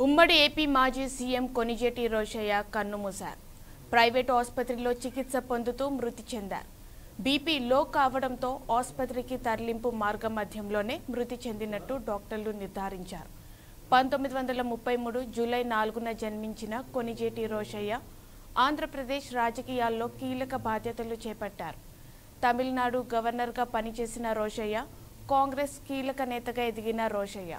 ఉమ్మడి ఏపీ మాజీ సీఎం కొనిజేటి రోషయ్య కన్నుమూశారు. ప్రైవేట్ ఆసుపత్రిలో చికిత్స పొందుతూ మృతి చెందారు. బీపీ లో కావడంతో ఆసుపత్రికి తరలింపు మార్గ మధ్యంలోనే మృతి చెందినట్టు డాక్టర్లు నిర్ధారించారు. 1933 జూలై 4న జన్మించిన కొనిజేటి రోషయ్య ఆంధ్రప్రదేశ్ రాజకీయాల్లో కీలక బాధ్యతలు చేపట్టారు. తమిళనాడు గవర్నర్గా పనిచేసిన రోషయ్య, కాంగ్రెస్ కీలక నేతగా ఎదిగిన రోషయ్య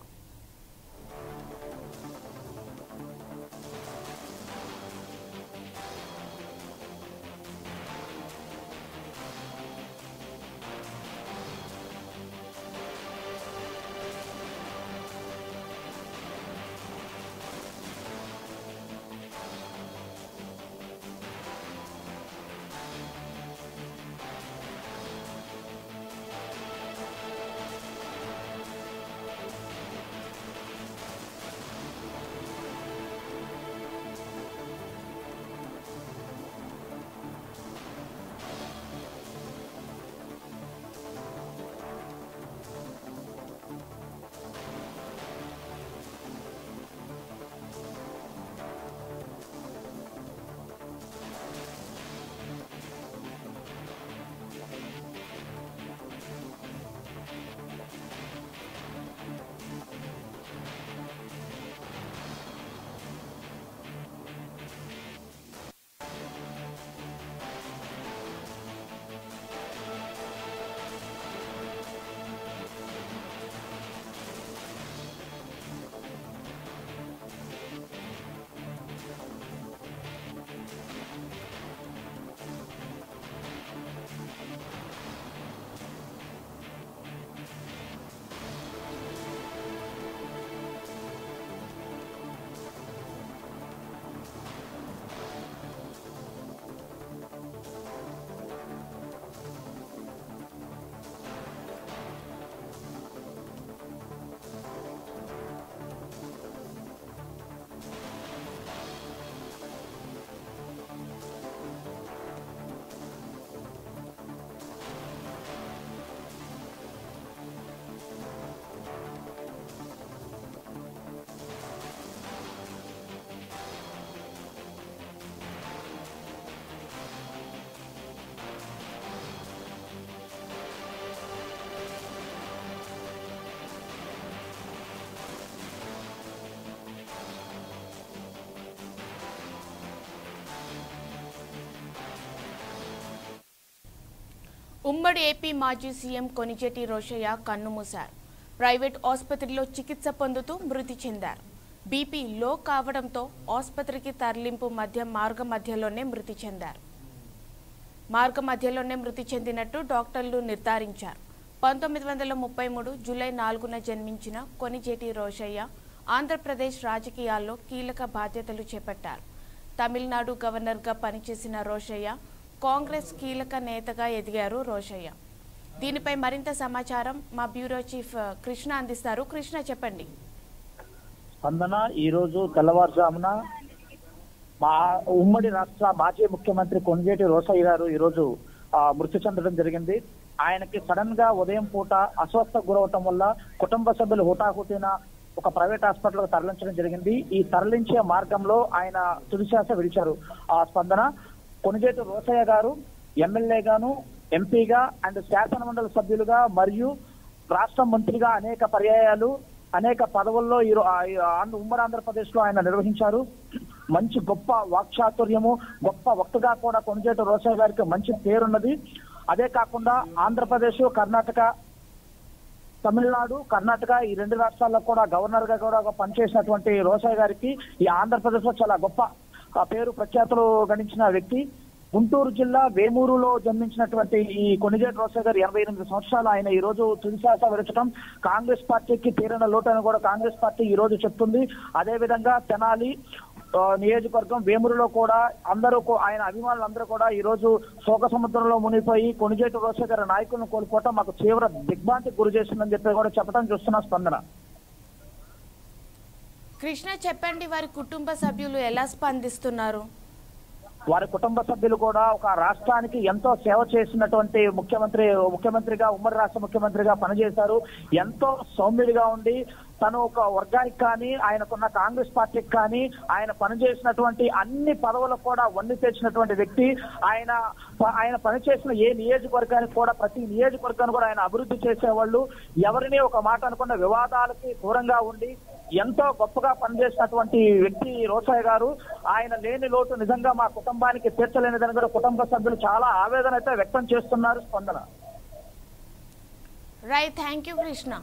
ఉమ్మడి ఏపీ మాజీ సీఎం కొనిజేటి రోషయ్య కన్నుమూశారు. ప్రైవేట్ ఆసుపత్రిలో చికిత్స పొందుతూ మృతి చెందారు. బీపీ లో కావడంతో ఆసుపత్రికి తరలింపు మార్గ మధ్యలోనే మృతి చెందినట్టు డాక్టర్లు నిర్ధారించారు. 1933 జూలై 4న జన్మించిన కొనిజేటి రోషయ్య ఆంధ్రప్రదేశ్ రాజకీయాల్లో కీలక బాధ్యతలు చేపట్టారు. తమిళనాడు గవర్నర్గా పనిచేసిన రోషయ్య, కాంగ్రెస్ కీలక నేతగా ఎదిగారు రోషయ్య. దీనిపై మరింత సమాచారం మా బ్యూరో చీఫ్ కృష్ణ అందిస్తారు. కృష్ణ, చెప్పండి. స్పందన, ఈ రోజు తెల్లవారుజామున ఉమ్మడి రాష్ట్ర మాజీ ముఖ్యమంత్రి కొనిజేటి రోషయ్య గారు ఈ రోజు మృతి చెందడం జరిగింది. ఆయనకి సడన్ గా ఉదయం పూట అస్వస్థకు గురవటం వల్ల కుటుంబ సభ్యులు హుటాహుటిన ఒక ప్రైవేట్ హాస్పిటల్ తరలించడం జరిగింది. ఈ తరలించే మార్గంలో ఆయన తుదిశ్వాస విడిచారు. స్పందన, కొనిజేటి రోషయ్య గారు ఎమ్మెల్యేగాను, ఎంపీగా అండ్ శాసనమండలి సభ్యులుగా మరియు రాష్ట్ర మంత్రిగా అనేక పర్యాయాలు అనేక పదవుల్లో ఉమ్మడి ఆంధ్రప్రదేశ్ లో ఆయన నిర్వహించారు. మంచి గొప్ప వాక్చాతుర్యము, గొప్ప వక్తగా కూడా కొనిజేటి రోషయ్య గారికి మంచి పేరున్నది. అదే కాకుండా ఆంధ్రప్రదేశ్, కర్ణాటక, తమిళనాడు, కర్ణాటక ఈ రెండు రాష్ట్రాల్లో కూడా గవర్నర్ గా కూడా పనిచేసినటువంటి రోషయ్య గారికి ఈ ఆంధ్రప్రదేశ్ లో చాలా గొప్ప పేరు ప్రఖ్యాతులు గణించిన వ్యక్తి. గుంటూరు జిల్లా వేమూరులో జన్మించినటువంటి ఈ కొనిజేటి రోషయ్య గారు 88 సంవత్సరాలు. ఆయన ఈ రోజు తుదిశ్వాస విడచడం కాంగ్రెస్ పార్టీకి తీరని లోటని కూడా కాంగ్రెస్ పార్టీ ఈ రోజు చెప్తుంది. అదే విధంగా తెనాలి నియోజకవర్గం వేమూరులో కూడా ఆయన అభిమానులందరూ కూడా ఈ రోజు శోక సముద్రంలో మునిగిపోయి కొనిజేటి రోషయ్య గారి నాయకులను కోల్పోవటం మాకు తీవ్ర దిగ్భ్రాంతికి గురి చేస్తుందని చెప్పి కూడా చెప్పడం చూస్తున్నా. స్పందన, కృష్ణ, చెప్పండి, వారి కుటుంబ సభ్యులు ఎలా స్పందిస్తున్నారు? వారి కుటుంబ సభ్యులు కూడా ఒక రాష్ట్రానికి ఎంతో సేవ చేసినటువంటి ముఖ్యమంత్రిగా ఉమ్మడి రాష్ట్ర ముఖ్యమంత్రిగా పనిచేశారు. ఎంతో సౌమ్యుడిగా ఉండి తను ఒక వర్గానికి కానీ ఆయనకున్న కాంగ్రెస్ పార్టీకి కానీ ఆయన పనిచేసినటువంటి అన్ని పదవులకు కూడా వన్ని తెచ్చినటువంటి వ్యక్తి. ఆయన పనిచేసిన ఏ నియోజకవర్గానికి కూడా ప్రతి నియోజకవర్గాన్ని కూడా ఆయన అభివృద్ధి చేసేవాళ్ళు. ఎవరిని ఒక మాట అనుకున్న వివాదాలకి దూరంగా ఉండి ఎంతో గొప్పగా పనిచేసినటువంటి వ్యక్తి రోసయ్య గారు. ఆయన లేని లోటు నిజంగా మా కుటుంబానికి తీర్చలేనిదని కూడా కుటుంబ సభ్యులు చాలా ఆవేదన అయితే వ్యక్తం చేస్తున్నారు. స్పందన. Right, thank you Krishna.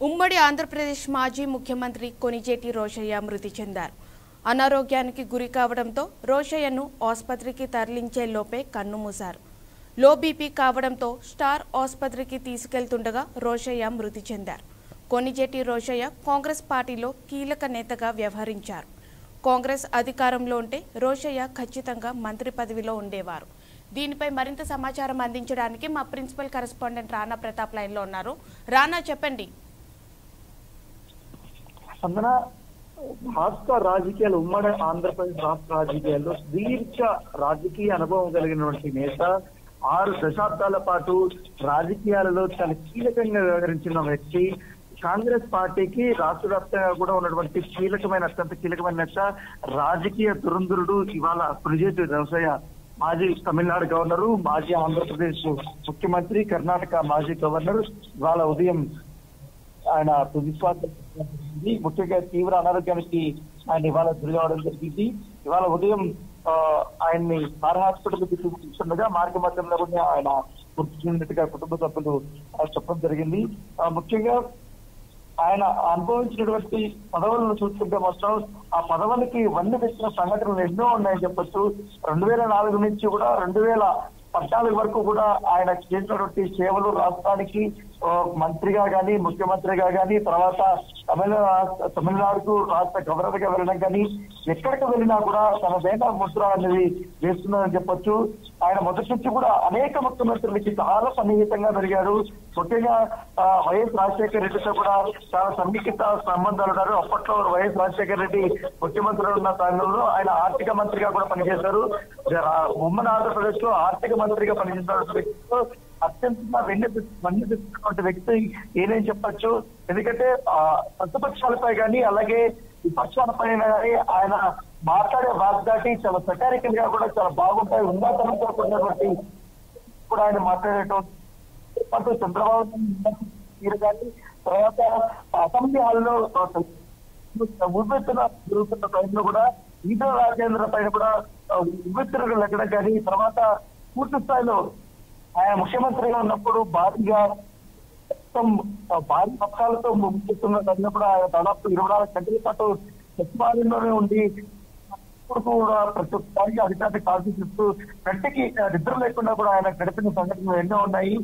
ఉమ్మడి ఆంధ్రప్రదేశ్ మాజీ ముఖ్యమంత్రి కొణిజేటి రోషయ్య మృతి చెందారు. అనారోగ్యానికి గురి కావడంతో రోషయ్యను ఆసుపత్రికి తరలించే లోపే కన్నుమూశారు. లో బీపీ కావడంతో స్టార్ ఆసుపత్రికి తీసుకెళ్తుండగా రోషయ్య మృతి చెందారు. కొణిజేటి రోషయ్య కాంగ్రెస్ పార్టీలో కీలక నేతగా వ్యవహరించారు. కాంగ్రెస్ అధికారంలో ఉంటే రోషయ్య ఖచ్చితంగా మంత్రి పదవిలో ఉండేవారు. దీనిపై మరింత సమాచారం అందించడానికి మా ప్రిన్సిపల్ కరెస్పాండెంట్ రాణా ప్రతాప్ లైన్లో ఉన్నారు. రాణా, చెప్పండి. స్పందన, రాష్ట్ర రాజకీయాలు, ఉమ్మడి ఆంధ్రప్రదేశ్ రాష్ట్ర రాజకీయాల్లో దీర్ఘ రాజకీయ అనుభవం కలిగినటువంటి నేత, 6 దశాబ్దాల పాటు రాజకీయాలలో చాలా కీలకంగా వ్యవహరించిన వ్యక్తి, కాంగ్రెస్ పార్టీకి రాష్ట్ర వ్యాప్తంగా కూడా ఉన్నటువంటి అత్యంత కీలకమైన నేత, రాజకీయ దురంధరుడు ఇవాళ కొణిజేటి రోసయ్య. మాజీ తమిళనాడు గవర్నరు, మాజీ ఆంధ్రప్రదేశ్ ముఖ్యమంత్రి, కర్ణాటక మాజీ గవర్నర్. ఇవాళ ఉదయం ఆయన తుదిశ్వాస, ముఖ్యంగా తీవ్ర అనారోగ్యానికి ఆయన ఇవాళ గురి కావడం జరిగింది. ఇవాళ ఉదయం ఆయన్ని స్టార్ హాస్పిటల్ కి తీసుకుంటుండగా మార్గ మధ్యంలో కూడా ఆయన మృతి చెందినట్టుగా కుటుంబ సభ్యులు చెప్పడం జరిగింది. ముఖ్యంగా ఆయన అనుభవించినటువంటి పదవులను చూసుకుంటే మాత్రం ఆ పదవులకి వన్నె తెచ్చిన సంఘటనలు ఎన్నో ఉన్నాయని చెప్పొచ్చు. 2004 నుంచి కూడా 2014 వరకు కూడా ఆయన చేసినటువంటి సేవలు, రాష్ట్రానికి మంత్రిగా కానీ, ముఖ్యమంత్రిగా కానీ, తర్వాత తమిళనాడుకు రాష్ట్ర గవర్నర్ గా వెళ్ళడం కానీ, ఎక్కడికి వెళ్ళినా కూడా తనదైన ముద్ర అనేది వేస్తున్నారని చెప్పొచ్చు. ఆయన మొదటి నుంచి కూడా అనేక ముఖ్యమంత్రులకి చాలా సన్నిహితంగా పెరిగారు. ముఖ్యంగా వైఎస్ రాజశేఖర రెడ్డితో కూడా చాలా సన్నిహిత సంబంధాలు ఉన్నారు. అప్పట్లో వైఎస్ రాజశేఖర రెడ్డి ముఖ్యమంత్రి ఉన్న సమయంలో ఆయన ఆర్థిక మంత్రిగా కూడా పనిచేశారు. ఉమ్మడి ఆంధ్రప్రదేశ్ లో ఆర్థిక మంత్రిగా పనిచేసిన వ్యక్తితో అత్యంత వెన్నెత్తినటువంటి వ్యక్తి ఏనేం చెప్పచ్చు. ఎందుకంటే ప్రతిపక్షాలపై కానీ, అలాగే విపక్షాలపై కానీ ఆయన మాట్లాడే వాగ్దాటి చాలా సెటారికల్ గా కూడా చాలా బాగుంటాయి. ఉన్నతంతో కూడినటువంటి కూడా ఆయన మాట్లాడేటువంటి చంద్రబాబు మీరు కానీ, తర్వాత అసెంబ్లీ హాల్లో ఉవ్వెత్తున జరుగుతున్న టైంలో కూడా ఈటల రాజేంద్ర పైన కూడా ఉవ్వెత్తునకు లెక్కడం కానీ, తర్వాత పూర్తి స్థాయిలో ఆయన ముఖ్యమంత్రిగా ఉన్నప్పుడు భారీ పక్షాలతో ముఖ్యస్తున్న కూడా ఆయన దాదాపు 24 గంటల పాటు సచివాలయంలోనే ఉండి ఇప్పుడు కూడా ప్రతి ఒక్కరికి అధికారికి ఆశిస్తూ గట్టికి నిద్ర లేకుండా కూడా ఆయన గడిపిన సంఘటనలు ఎన్నో ఉన్నాయి.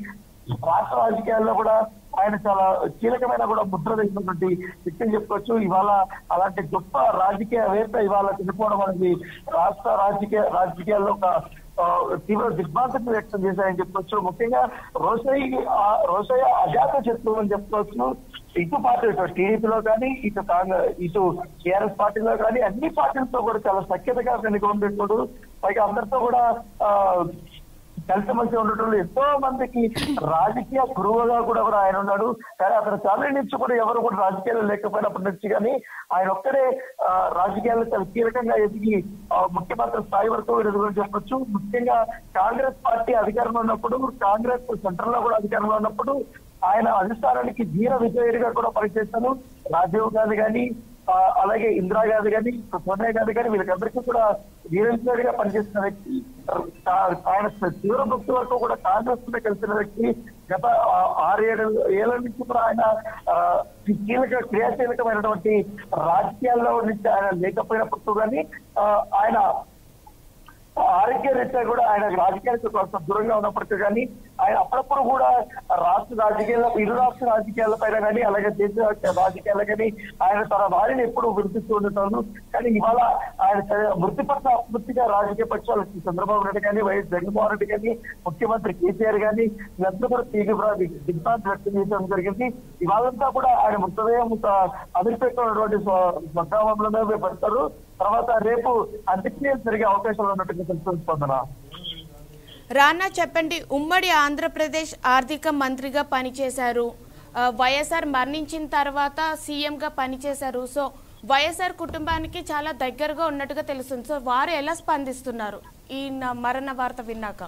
రాష్ట్ర రాజకీయాల్లో కూడా ఆయన చాలా కీలకమైన కూడా ముద్ర వేసినటువంటి వ్యక్తిని చెప్పుకోవచ్చు. ఇవాళ అలాంటి గొప్ప రాజకీయవేత్త ఇవాళ చనిపోవడం అనేది రాష్ట్ర రాజకీయాల్లో ఒక తీవ్ర దిగ్భ్రాంతిని వ్యక్తం చేశాయని చెప్పొచ్చు. ముఖ్యంగా రోసయ్య అజాత శత్రువు అని చెప్పుకోవచ్చు. ఇటు పార్టీ టీడీపీలో కానీ, ఇటు టీఆర్ఎస్ పార్టీలో కానీ, అన్ని పార్టీలతో కూడా చాలా సఖ్యతగా వెనుకొండేవాడు. పైగా అందరితో కూడా కలిసిమెలిసి ఉండటంలో ఎంతో మందికి రాజకీయ గురువుగా కూడా ఆయన ఉన్నాడు. కానీ అతను తల్లి నుంచి కూడా ఎవరు కూడా రాజకీయాలు లేకపోయినప్పటి నుంచి కానీ ఆయన ఒక్కడే రాజకీయాల్లో చాలా కీలకంగా ఎదిగి ముఖ్యమంత్రి స్థాయి వరకు ఎదుగుని చెప్పొచ్చు. ముఖ్యంగా కాంగ్రెస్ పార్టీ అధికారంలో ఉన్నప్పుడు, కాంగ్రెస్ సెంట్రల్ లో కూడా అధికారంలో ఉన్నప్పుడు ఆయన అధిష్టానానికి ధీర విజయుడిగా కూడా పనిచేశారు. రాజీవ్ గాంధీ కానీ అలాగే ఇందిరాగాంధీ కానీ సోనియా గాంధీ కానీ వీళ్ళకందరికీ కూడా ధీరవిజయుడిగా పనిచేసిన వ్యక్తి. ఆయన తీవ్ర భక్తి వరకు కూడా కాంగ్రెస్ తో కలిసిన వ్యక్తి. గత 6-7 ఏళ్ల నుంచి కూడా ఆయన క్రియాశీలకమైనటువంటి రాజకీయాల్లో నుంచి ఆయన లేకపోయినప్పుడు కానీ ఆయన ఆరోగ్య రీత్యా కూడా ఆయన రాజకీయాలకు కొంత దూరంగా ఉన్నప్పటికీ కానీ ఆయన అప్పుడప్పుడు కూడా రాష్ట్ర రాజకీయాల ఇరు రాష్ట్ర రాజకీయాల పైన కానీ అలాగే దేశ రాజకీయాలు కానీ ఆయన తన వారిని ఎప్పుడు వినిపిస్తూ ఉంటారు. కానీ ఇవాళ ఆయన మృతి పట్ల అస్మృతిగా రాజకీయ పక్షాలు చంద్రబాబు నాయుడు కానీ వైఎస్ జగన్మోహన్ రెడ్డి కానీ ముఖ్యమంత్రి కేసీఆర్ కానీ వీళ్ళందరూ కూడా దిగ్భ్రాంతి వ్యక్తం చేయడం జరిగింది. ఇవాళంతా కూడా ఆయన మృతదేహం అదిరిపెట్టినటువంటి స్వగ్రామంలోనే పెడతారు. తర్వాత రేపు అంత్యక్రియలు జరిగే అవకాశాలు ఉన్నట్టుగా తెలుసుకుంటున్నా. రానా చెప్పండి, ఉమ్మడి ఆంధ్రప్రదేశ్ ఆర్థిక మంత్రిగా పనిచేశారు, వైఎస్ఆర్ మరణించిన తర్వాత సీఎంగా పనిచేశారు. సో వైఎస్ఆర్ కుటుంబానికి చాలా దగ్గరగా ఉన్నట్టుగా తెలుస్తుంది. సో వారు ఎలా స్పందిస్తున్నారు ఈ మరణ వార్త విన్నాక?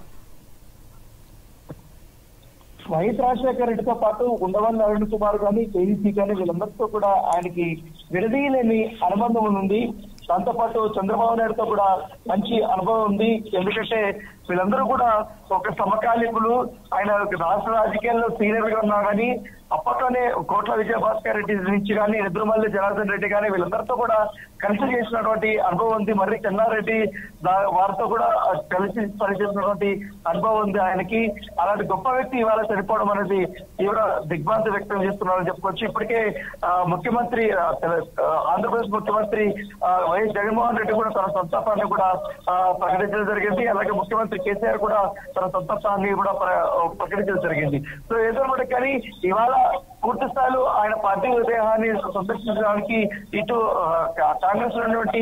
వైఎస్ రాజశేఖర రెడ్డితో పాటు ఉండవల్లి అరుణ్ కుమార్ కానీ కేసీ కానీ వీళ్ళందరితో కూడా ఆయనకి విడదీయలేని అనుబంధం ఉంది. దాంతో పాటు చంద్రబాబు నాయుడుతో కూడా మంచి అనుభవం ఉంది. ఎందుకంటే వీళ్ళందరూ కూడా ఒక సమకాలీకులు. ఆయన రాష్ట్ర రాజకీయాల్లో సీనియర్ గా ఉన్నా కానీ అప్పట్లోనే కోట్ల విజయభాస్కర్ రెడ్డి నుంచి కానీ ఎదురుమల్లి జనార్దన్ రెడ్డి కానీ వీళ్ళందరితో కూడా కలిసి చేసినటువంటి అనుభవం ఉంది. మర్రి చెన్నారెడ్డి వారితో కూడా కలిసి పనిచేసినటువంటి అనుభవం ఉంది ఆయనకి. అలాంటి గొప్ప వ్యక్తి ఇవాళ చనిపోవడం అనేది తీవ్ర దిగ్భ్రాంతి వ్యక్తం చేస్తున్నారని చెప్పుకోవచ్చు. ఇప్పటికే ముఖ్యమంత్రి ఆంధ్రప్రదేశ్ ముఖ్యమంత్రి వైఎస్ జగన్మోహన్ రెడ్డి కూడా తన సంతాపాన్ని కూడా ప్రకటించడం జరిగింది. అలాగే ముఖ్యమంత్రి కేసీఆర్ కూడా తన సంతాపాన్ని కూడా ప్రకటించడం జరిగింది. సో ఏదో కానీ ఇవాళ పూర్తి స్థాయిలో ఆయన పార్టీ విదేహాన్ని సందర్శించడానికి ఇటు కాంగ్రెస్ లో ఉన్నటువంటి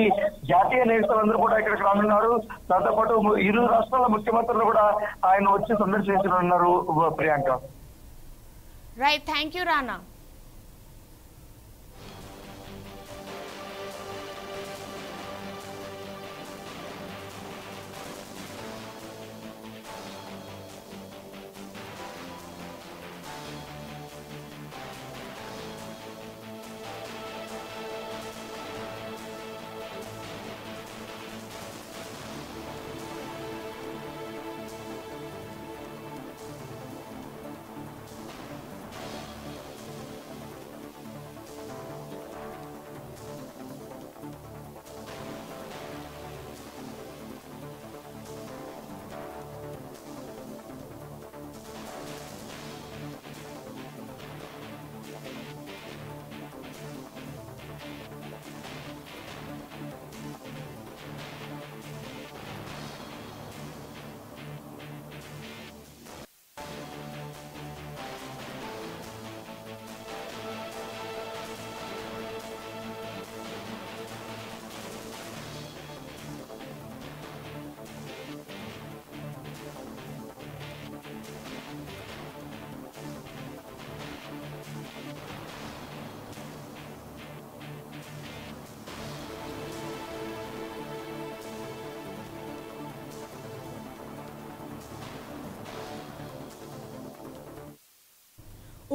జాతీయ నేతలందరూ కూడా ఇక్కడికి రానున్నారు. దాంతో పాటు ఇరు రాష్ట్రాల ముఖ్యమంత్రులు కూడా ఆయన వచ్చి సందర్శించనున్నారు. Priyanka. Right, thank you Rana.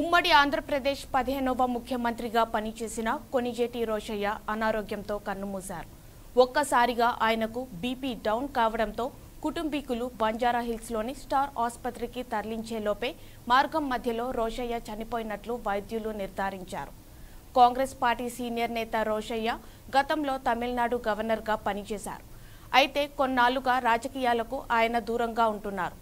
ఉమ్మడి ఆంధ్రప్రదేశ్ 15వ ముఖ్యమంత్రిగా పనిచేసిన కొణిజేటి రోషయ్య అనారోగ్యంతో కన్నుమూశారు. ఒక్కసారిగా ఆయనకు బీపీ డౌన్ కావడంతో కుటుంబీకులు బంజారాహిల్స్లోని స్టార్ ఆసుపత్రికి తరలించేలోపే మార్గం మధ్యలో రోషయ్య చనిపోయినట్లు వైద్యులు నిర్ధారించారు. కాంగ్రెస్ పార్టీ సీనియర్ నేత రోషయ్య గతంలో తమిళనాడు గవర్నర్గా పనిచేశారు. అయితే కొన్నాళ్లుగా రాజకీయాలకు ఆయన దూరంగా ఉంటున్నారు.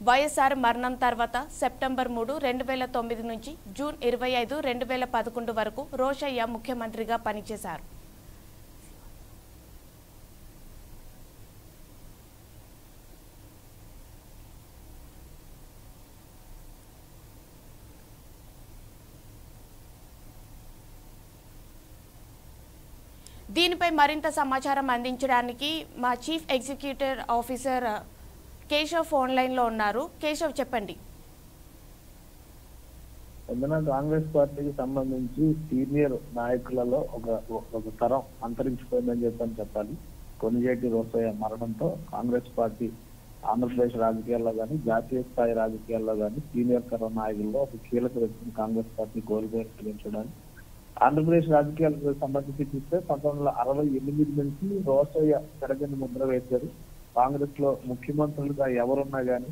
వైఎస్ఆర్ మరణం తర్వాత సెప్టెంబర్ 3, 2009 నుంచి జూన్ 25, 2011 వరకు రోషయ్య ముఖ్యమంత్రిగా పనిచేశారు. దీనిపై మరింత సమాచారం అందించడానికి మా chief executive officer Keshav phone లైన్లో ఉన్నారు. కేశవ్ చెప్పండి. కాంగ్రెస్ పార్టీకి సంబంధించి సీనియర్ నాయకులలో ఒక తరం అంతరించిపోయిందని చెప్పాలి. కొనిజేటి రోసయ్య మరణంతో కాంగ్రెస్ పార్టీ ఆంధ్రప్రదేశ్ రాజకీయాల్లో కానీ జాతీయ స్థాయి రాజకీయాల్లో కానీ సీనియర్ తరం నాయకుల్లో ఒక కీలక వ్యక్తిని కాంగ్రెస్ పార్టీ కోల్పోయి చూడాలి. ఆంధ్రప్రదేశ్ రాజకీయాలకు సంబంధించి చూస్తే 1968 నుంచి రోసయ్య తెరగని ముద్ర వేశారు. కాంగ్రెస్ లో ముఖ్యమంత్రులుగా ఎవరున్నా గానీ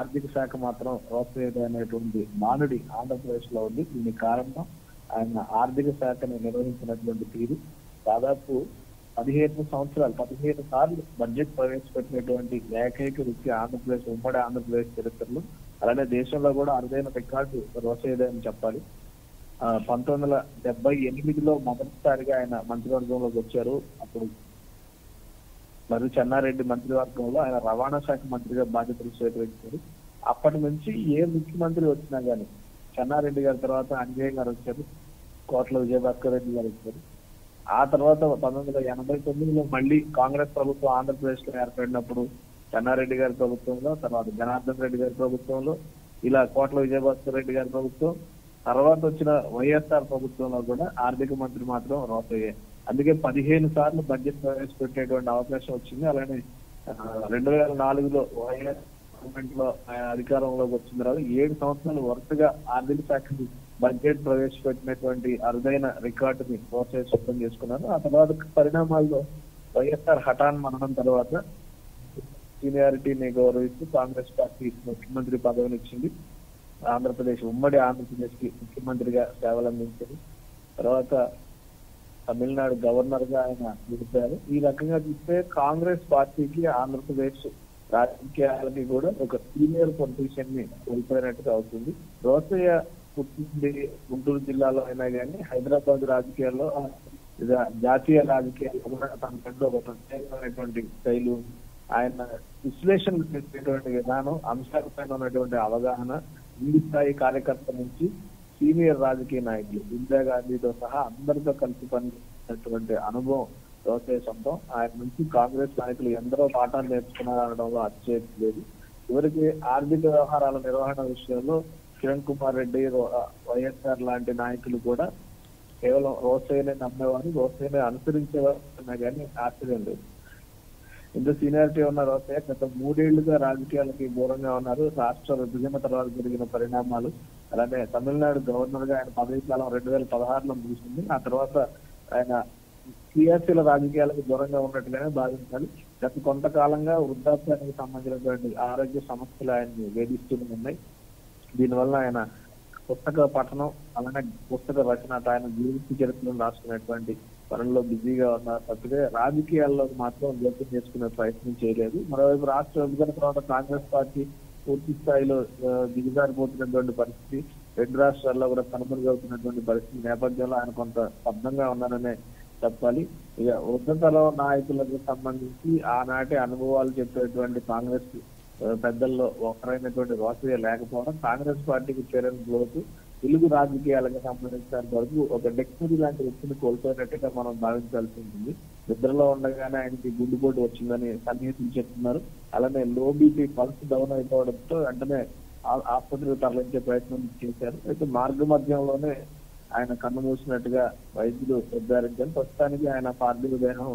ఆర్థిక శాఖ మాత్రం రోసయ్య అనేటువంటి మానుడి ఆంధ్రప్రదేశ్ లో ఉంది. దీనికి కారణం ఆయన ఆర్థిక శాఖను నిర్వహించినటువంటి తీరు. దాదాపు 15 సార్లు బడ్జెట్ ప్రవేశపెట్టినటువంటి ఏకైక వ్యక్తి ఆంధ్రప్రదేశ్, ఉమ్మడి ఆంధ్రప్రదేశ్ చరిత్రలో. అలానే దేశంలో కూడా అరుదైన రికార్డు రోసయ్యదే అని చెప్పాలి. 1978లో మొదటిసారిగా ఆయన మంత్రివర్గంలోకి వచ్చారు. అప్పుడు మరి చెన్నారెడ్డి మంత్రివర్గంలో ఆయన రవాణా శాఖ మంత్రిగా బాధ్యతలు స్వీకరించారు. అప్పటి నుంచి ఏ ముఖ్యమంత్రి వచ్చినా గానీ చెన్నారెడ్డి గారి తర్వాత అంజయ్ గారు వచ్చారు, కోట్ల విజయభాస్కర్ రెడ్డి గారు వచ్చారు. ఆ తర్వాత 1989లో మళ్ళీ కాంగ్రెస్ ప్రభుత్వం ఆంధ్రప్రదేశ్ లో ఏర్పడినప్పుడు చెన్నారెడ్డి గారి ప్రభుత్వంలో, తర్వాత జనార్దన్ రెడ్డి గారి ప్రభుత్వంలో, ఇలా కోట్ల విజయభాస్కర్ రెడ్డి గారి ప్రభుత్వం, తర్వాత వచ్చిన వైఎస్ఆర్ ప్రభుత్వంలో కూడా ఆర్థిక మంత్రి మాత్రం రోసయ్య. అందుకే 15 సార్లు బడ్జెట్ ప్రవేశపెట్టేటువంటి అవకాశం వచ్చింది. అలానే 2004లో వైఎస్ గవర్నమెంట్ లో అధికారంలోకి వచ్చిన తర్వాత 7 సంవత్సరాలు వరుసగా ఆర్థిక శాఖకి బడ్జెట్ ప్రవేశపెట్టినటువంటి అరుదైన రికార్డుని రోసయ్య సొంతం చేసుకున్నారు. ఆ తర్వాత పరిణామాల్లో వైఎస్ఆర్ హఠాన్ మరణం తర్వాత సీనియారిటీని గౌరవిస్తూ కాంగ్రెస్ పార్టీ ముఖ్యమంత్రి పదవిని ఇచ్చింది. ఉమ్మడి ఆంధ్రప్రదేశ్ కి ముఖ్యమంత్రిగా సేవలు అందించారు. తర్వాత తమిళనాడు గవర్నర్ గా ఆయన నిలిపారు. ఈ రకంగా చూస్తే కాంగ్రెస్ పార్టీకి ఆంధ్రప్రదేశ్ రాజకీయాలకి కూడా ఒక సీనియర్ పొలిటీషియన్ ని కోల్పోయినట్టుగా అవుతుంది. రోసయ్య పుట్టింది గుంటూరు జిల్లాలో అయినా కానీ హైదరాబాద్ రాజకీయాల్లో, జాతీయ రాజకీయాల్లో కూడా తనకంటూ ఒక ప్రత్యేకమైనటువంటి శైలి, ఆయన విశ్లేషణ చేసేటువంటి విధానం, అంశాలపైన ఉన్నటువంటి అవగాహన, ఈ స్థాయి కార్యకర్త నుంచి సీనియర్ రాజకీయ నాయకులు ఇందిరాగాంధీతో సహా అందరితో కలిసి పనిచేసినటువంటి అనుభవం రోసయ్య సొంతం. ఆయన నుంచి కాంగ్రెస్ నాయకులు ఎందరో పాఠాలు నేర్చుకున్నారనడంలో అతిశయోక్తి లేదు. చివరికి ఆర్థిక వ్యవహారాల నిర్వహణ విషయంలో కిరణ్ కుమార్ రెడ్డి, వైఎస్ఆర్ లాంటి నాయకులు కూడా కేవలం రోసయ్యనే నమ్మేవారు, రోసయ్యనే అనుసరించేవారు కానీ ఆశ్చర్యం లేదు. ఇంత సీనియారిటీ ఉన్న రోసయ్య గత 3 ఏళ్లుగా రాజకీయాలకి దూరంగా ఉన్నారు. రాష్ట్ర విభజన తర్వాత జరిగిన పరిణామాలు, అలానే తమిళనాడు గవర్నర్ గా ఆయన పదవీ కాలం 2016లో ముగిసింది. ఆ తర్వాత ఆయన క్రియాశీల రాజకీయాలకు దూరంగా ఉన్నట్టుగానే భావించాలి. గత కొంతకాలంగా వృద్ధాప్యానికి సంబంధించినటువంటి ఆరోగ్య సమస్యలు ఆయన్ని వేధిస్తూనే ఉన్నాయి. దీనివల్ల ఆయన పుస్తక పఠనం, అలానే పుస్తక రచన, ఆయన జీవిత చరిత్రను రాసుకునేటువంటి పనుల్లో బిజీగా ఉన్నారు తప్పితే రాజకీయాల్లో మాత్రం జోక్యం చేసుకునే ప్రయత్నం చేయలేదు. మరోవైపు రాష్ట్ర విభజన తర్వాత కాంగ్రెస్ పార్టీ పూర్తి స్థాయిలో దిగజారిపోతున్నటువంటి పరిస్థితి, 2 రాష్ట్రాల్లో కూడా కనుమరుగవుతున్నటువంటి పరిస్థితి నేపథ్యంలో ఆయన కొంత స్తబ్దంగా ఉన్నారనే చెప్పాలి. ఇక వృద్ధతరం నాయకులకు సంబంధించి ఆనాటి అనుభవాలు చెప్పేటువంటి కాంగ్రెస్ పెద్దల్లో ఒకరైనటువంటి రోసయ్య లేకపోవడం కాంగ్రెస్ పార్టీకి చేరని లోటు, తెలుగు రాజకీయాలకు సంబంధించినంత వరకు ఒక డిక్షనరీ లాంటి వ్యక్తిని కోల్పోయినట్టుగా మనం భావించాల్సి ఉంటుంది. నిద్రలో ఉండగానే ఆయనకి గుండెపోటు వచ్చిందని సన్నిహితులు చెప్తున్నారు. అలానే లో బీపీ, పల్స్ డౌన్ అయిపోవడంతో వెంటనే ఆసుపత్రికి తరలించే ప్రయత్నం చేశారు. అయితే మార్గ మధ్యంలోనే ఆయన కన్ను మూసినట్టుగా వైద్యులు నిర్ధారించారు. ప్రస్తుతానికి ఆయన పార్థివ దేహం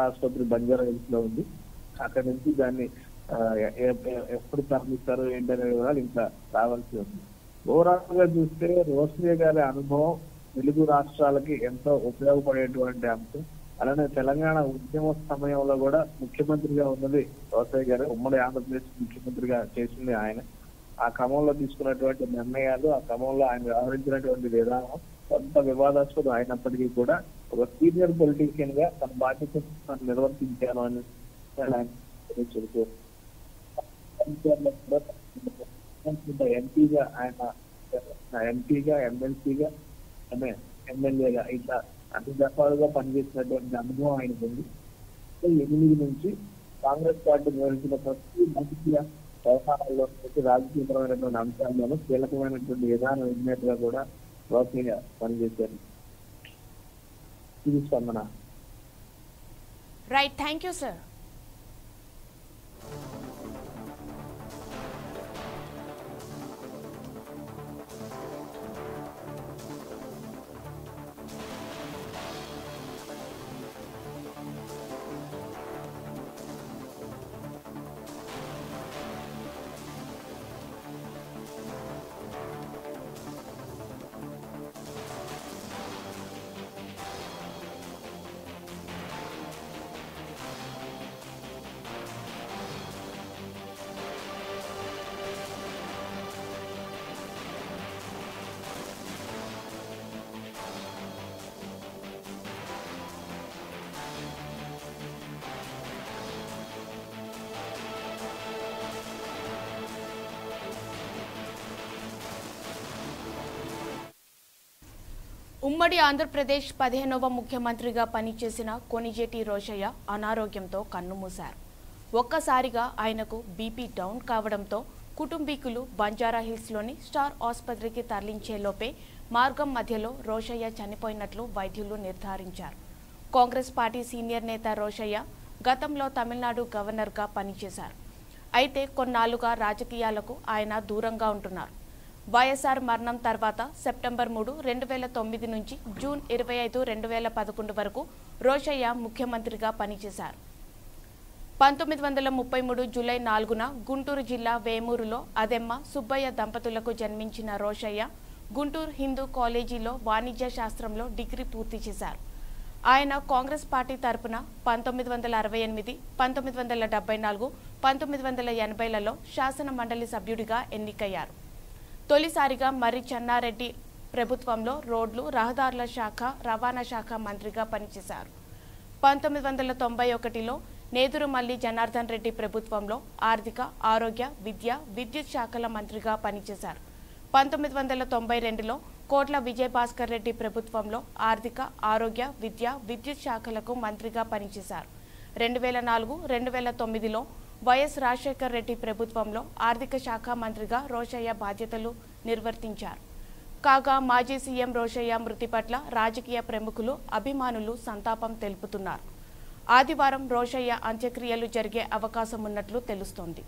ఆసుపత్రి బంజారా హిల్స్ లో ఉంది. అక్కడి నుంచి దాన్ని ఎప్పుడు తరలిస్తారు ఏంటనే వివరాలు ఇంకా రావాల్సి ఉంది. ఓవరాల్ గా చూస్తే రోసయ్య గారి అనుభవం తెలుగు రాష్ట్రాలకి ఎంతో ఉపయోగపడేటువంటి అంశం. అలానే తెలంగాణ ఉద్యమ సమయంలో కూడా ముఖ్యమంత్రిగా ఉన్నది రోసయ్య గారు. ఉమ్మడి ఆంధ్రప్రదేశ్ ముఖ్యమంత్రిగా చేసింది ఆయన. ఆ క్రమంలో తీసుకున్నటువంటి నిర్ణయాలు, ఆ క్రమంలో ఆయన వ్యవహరించినటువంటి విధానం కొంత వివాదాస్పదం అయినప్పటికీ కూడా ఒక సీనియర్ పొలిటీషియన్ గా తన బాధ్యతను నిర్వర్తించాను అని చెబుతూ ఎంపీగా ఎమ్మెల్సీగా ఎమ్మెల్యేగా ఇట్లా అన్ని దఫాలుగా పనిచేసినటువంటి అనుభవం ఆయనకు ఉంది. 8 నుంచి కాంగ్రెస్ పార్టీ నిర్వహించిన ప్రతి రాజకీయ వ్యవహారాల్లో రాజకీయపరమైనటువంటి అంశాల్లోనూ కీలకమైనటువంటి విధానం విజ్ఞతగా కూడా రోసయ్య పనిచేశారు. ఇది స్పందన. Right, thank you sir. ఉమ్మడి ఆంధ్రప్రదేశ్ 15వ ముఖ్యమంత్రిగా పనిచేసిన కొణిజేటి రోషయ్య అనారోగ్యంతో కన్నుమూశారు. ఒక్కసారిగా ఆయనకు బీపీ డౌన్ కావడంతో కుటుంబీకులు బంజారాహిల్స్లోని స్టార్ ఆసుపత్రికి తరలించేలోపే మార్గం మధ్యలో రోషయ్య చనిపోయినట్లు వైద్యులు నిర్ధారించారు. కాంగ్రెస్ పార్టీ సీనియర్ నేత రోషయ్య గతంలో తమిళనాడు గవర్నర్గా పనిచేశారు. అయితే కొన్నాళ్లుగా రాజకీయాలకు ఆయన దూరంగా ఉంటున్నారు. వైఎస్ఆర్ మరణం తర్వాత సెప్టెంబర్ 3, 2009 నుంచి జూన్ 25, 2011 వరకు రోషయ్య ముఖ్యమంత్రిగా పనిచేశారు. 1933 జూలై 4న గుంటూరు జిల్లా వేమూరులో అదెమ్మ సుబ్బయ్య దంపతులకు జన్మించిన రోషయ్య గుంటూరు హిందూ కాలేజీలో వాణిజ్య శాస్త్రంలో డిగ్రీ పూర్తి చేశారు. ఆయన కాంగ్రెస్ పార్టీ తరపున 1968, 1974, 1980లలో శాసన మండలి సభ్యుడిగా ఎన్నికయ్యారు. తొలిసారిగా మర్రి చెన్నారెడ్డి ప్రభుత్వంలో రోడ్లు, రహదారుల శాఖ, రవాణా శాఖ మంత్రిగా పనిచేశారు. 1991లో నేదురుమల్లి జనార్దన్ రెడ్డి ప్రభుత్వంలో ఆర్థిక, ఆరోగ్య, విద్య, విద్యుత్ శాఖల మంత్రిగా పనిచేశారు. 1992లో కోట్ల విజయభాస్కర్ రెడ్డి ప్రభుత్వంలో ఆర్థిక, ఆరోగ్య, విద్య, విద్యుత్ శాఖలకు మంత్రిగా పనిచేశారు. 2004, 2009లో వైఎస్ రాజశేఖర్ రెడ్డి ప్రభుత్వంలో ఆర్థిక శాఖ మంత్రిగా రోషయ్య బాధ్యతలు నిర్వర్తించారు. కాగా మాజీ సీఎం రోషయ్య మృతి పట్ల రాజకీయ ప్రముఖులు, అభిమానులు సంతాపం తెలుపుతున్నారు. ఆదివారం రోషయ్య అంత్యక్రియలు జరిగే అవకాశం ఉన్నట్లు తెలుస్తోంది.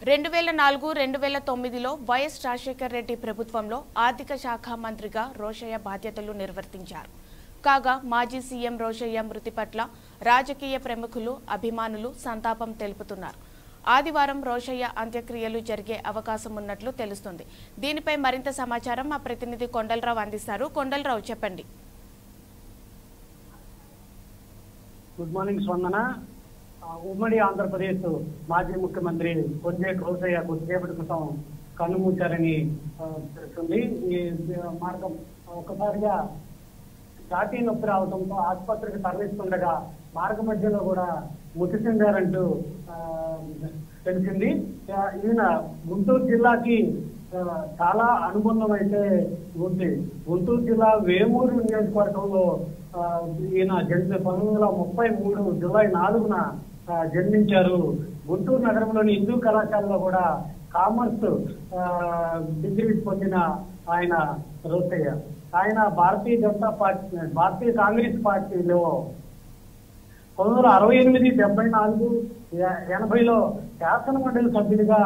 రెండు 2009లో వైఎస్ రాజశేఖర్ రెడ్డి ప్రభుత్వంలో ఆర్థిక శాఖ మంత్రిగా రోషయ్య బాధ్యతలు నిర్వర్తించారు. కాగా మాజీ సీఎం రోషయ్య మృతి పట్ల రాజకీయ ప్రముఖులు, అభిమానులు సంతాపం తెలుపుతున్నారు. ఆదివారం రోషయ్య అంత్యక్రియలు జరిగే అవకాశం ఉన్నట్లు తెలుస్తుంది. దీనిపై మరింత సమాచారం మా ప్రతినిధి కొండలరావు అందిస్తారు. కొండలరావు, చెప్పండి. గుడ్ మార్నింగ్ స్పందన. ఉమ్మడి ఆంధ్రప్రదేశ్ మాజీ ముఖ్యమంత్రి కొంజేటి రోషయ్య కొద్దిసేపటి క్రితం కన్నుమూశారని తెలుస్తుంది. ఈ మార్గం ఒక్కసారిగా ఛాతీ నొప్పి రావడంతో ఆసుపత్రికి తరలిస్తుండగా మార్గ మధ్యలో కూడా మృతి చెందారంటూ తెలిసింది. ఈయన గుంటూరు జిల్లాకి చాలా అనుబంధం అయితే ఉంది. గుంటూరు జిల్లా వేమూరు నియోజకవర్గంలో ఈయన 1933 జూలై 4న జన్మించారు. గుంటూరు నగరంలోని హిందూ కళాశాలలో కూడా కామర్స్ డిగ్రీ పొందిన ఆయన రోషయ్య. ఆయన భారతీయ కాంగ్రెస్ పార్టీలో 1968, 74, 80లో శాసనమండలి సభ్యుడిగా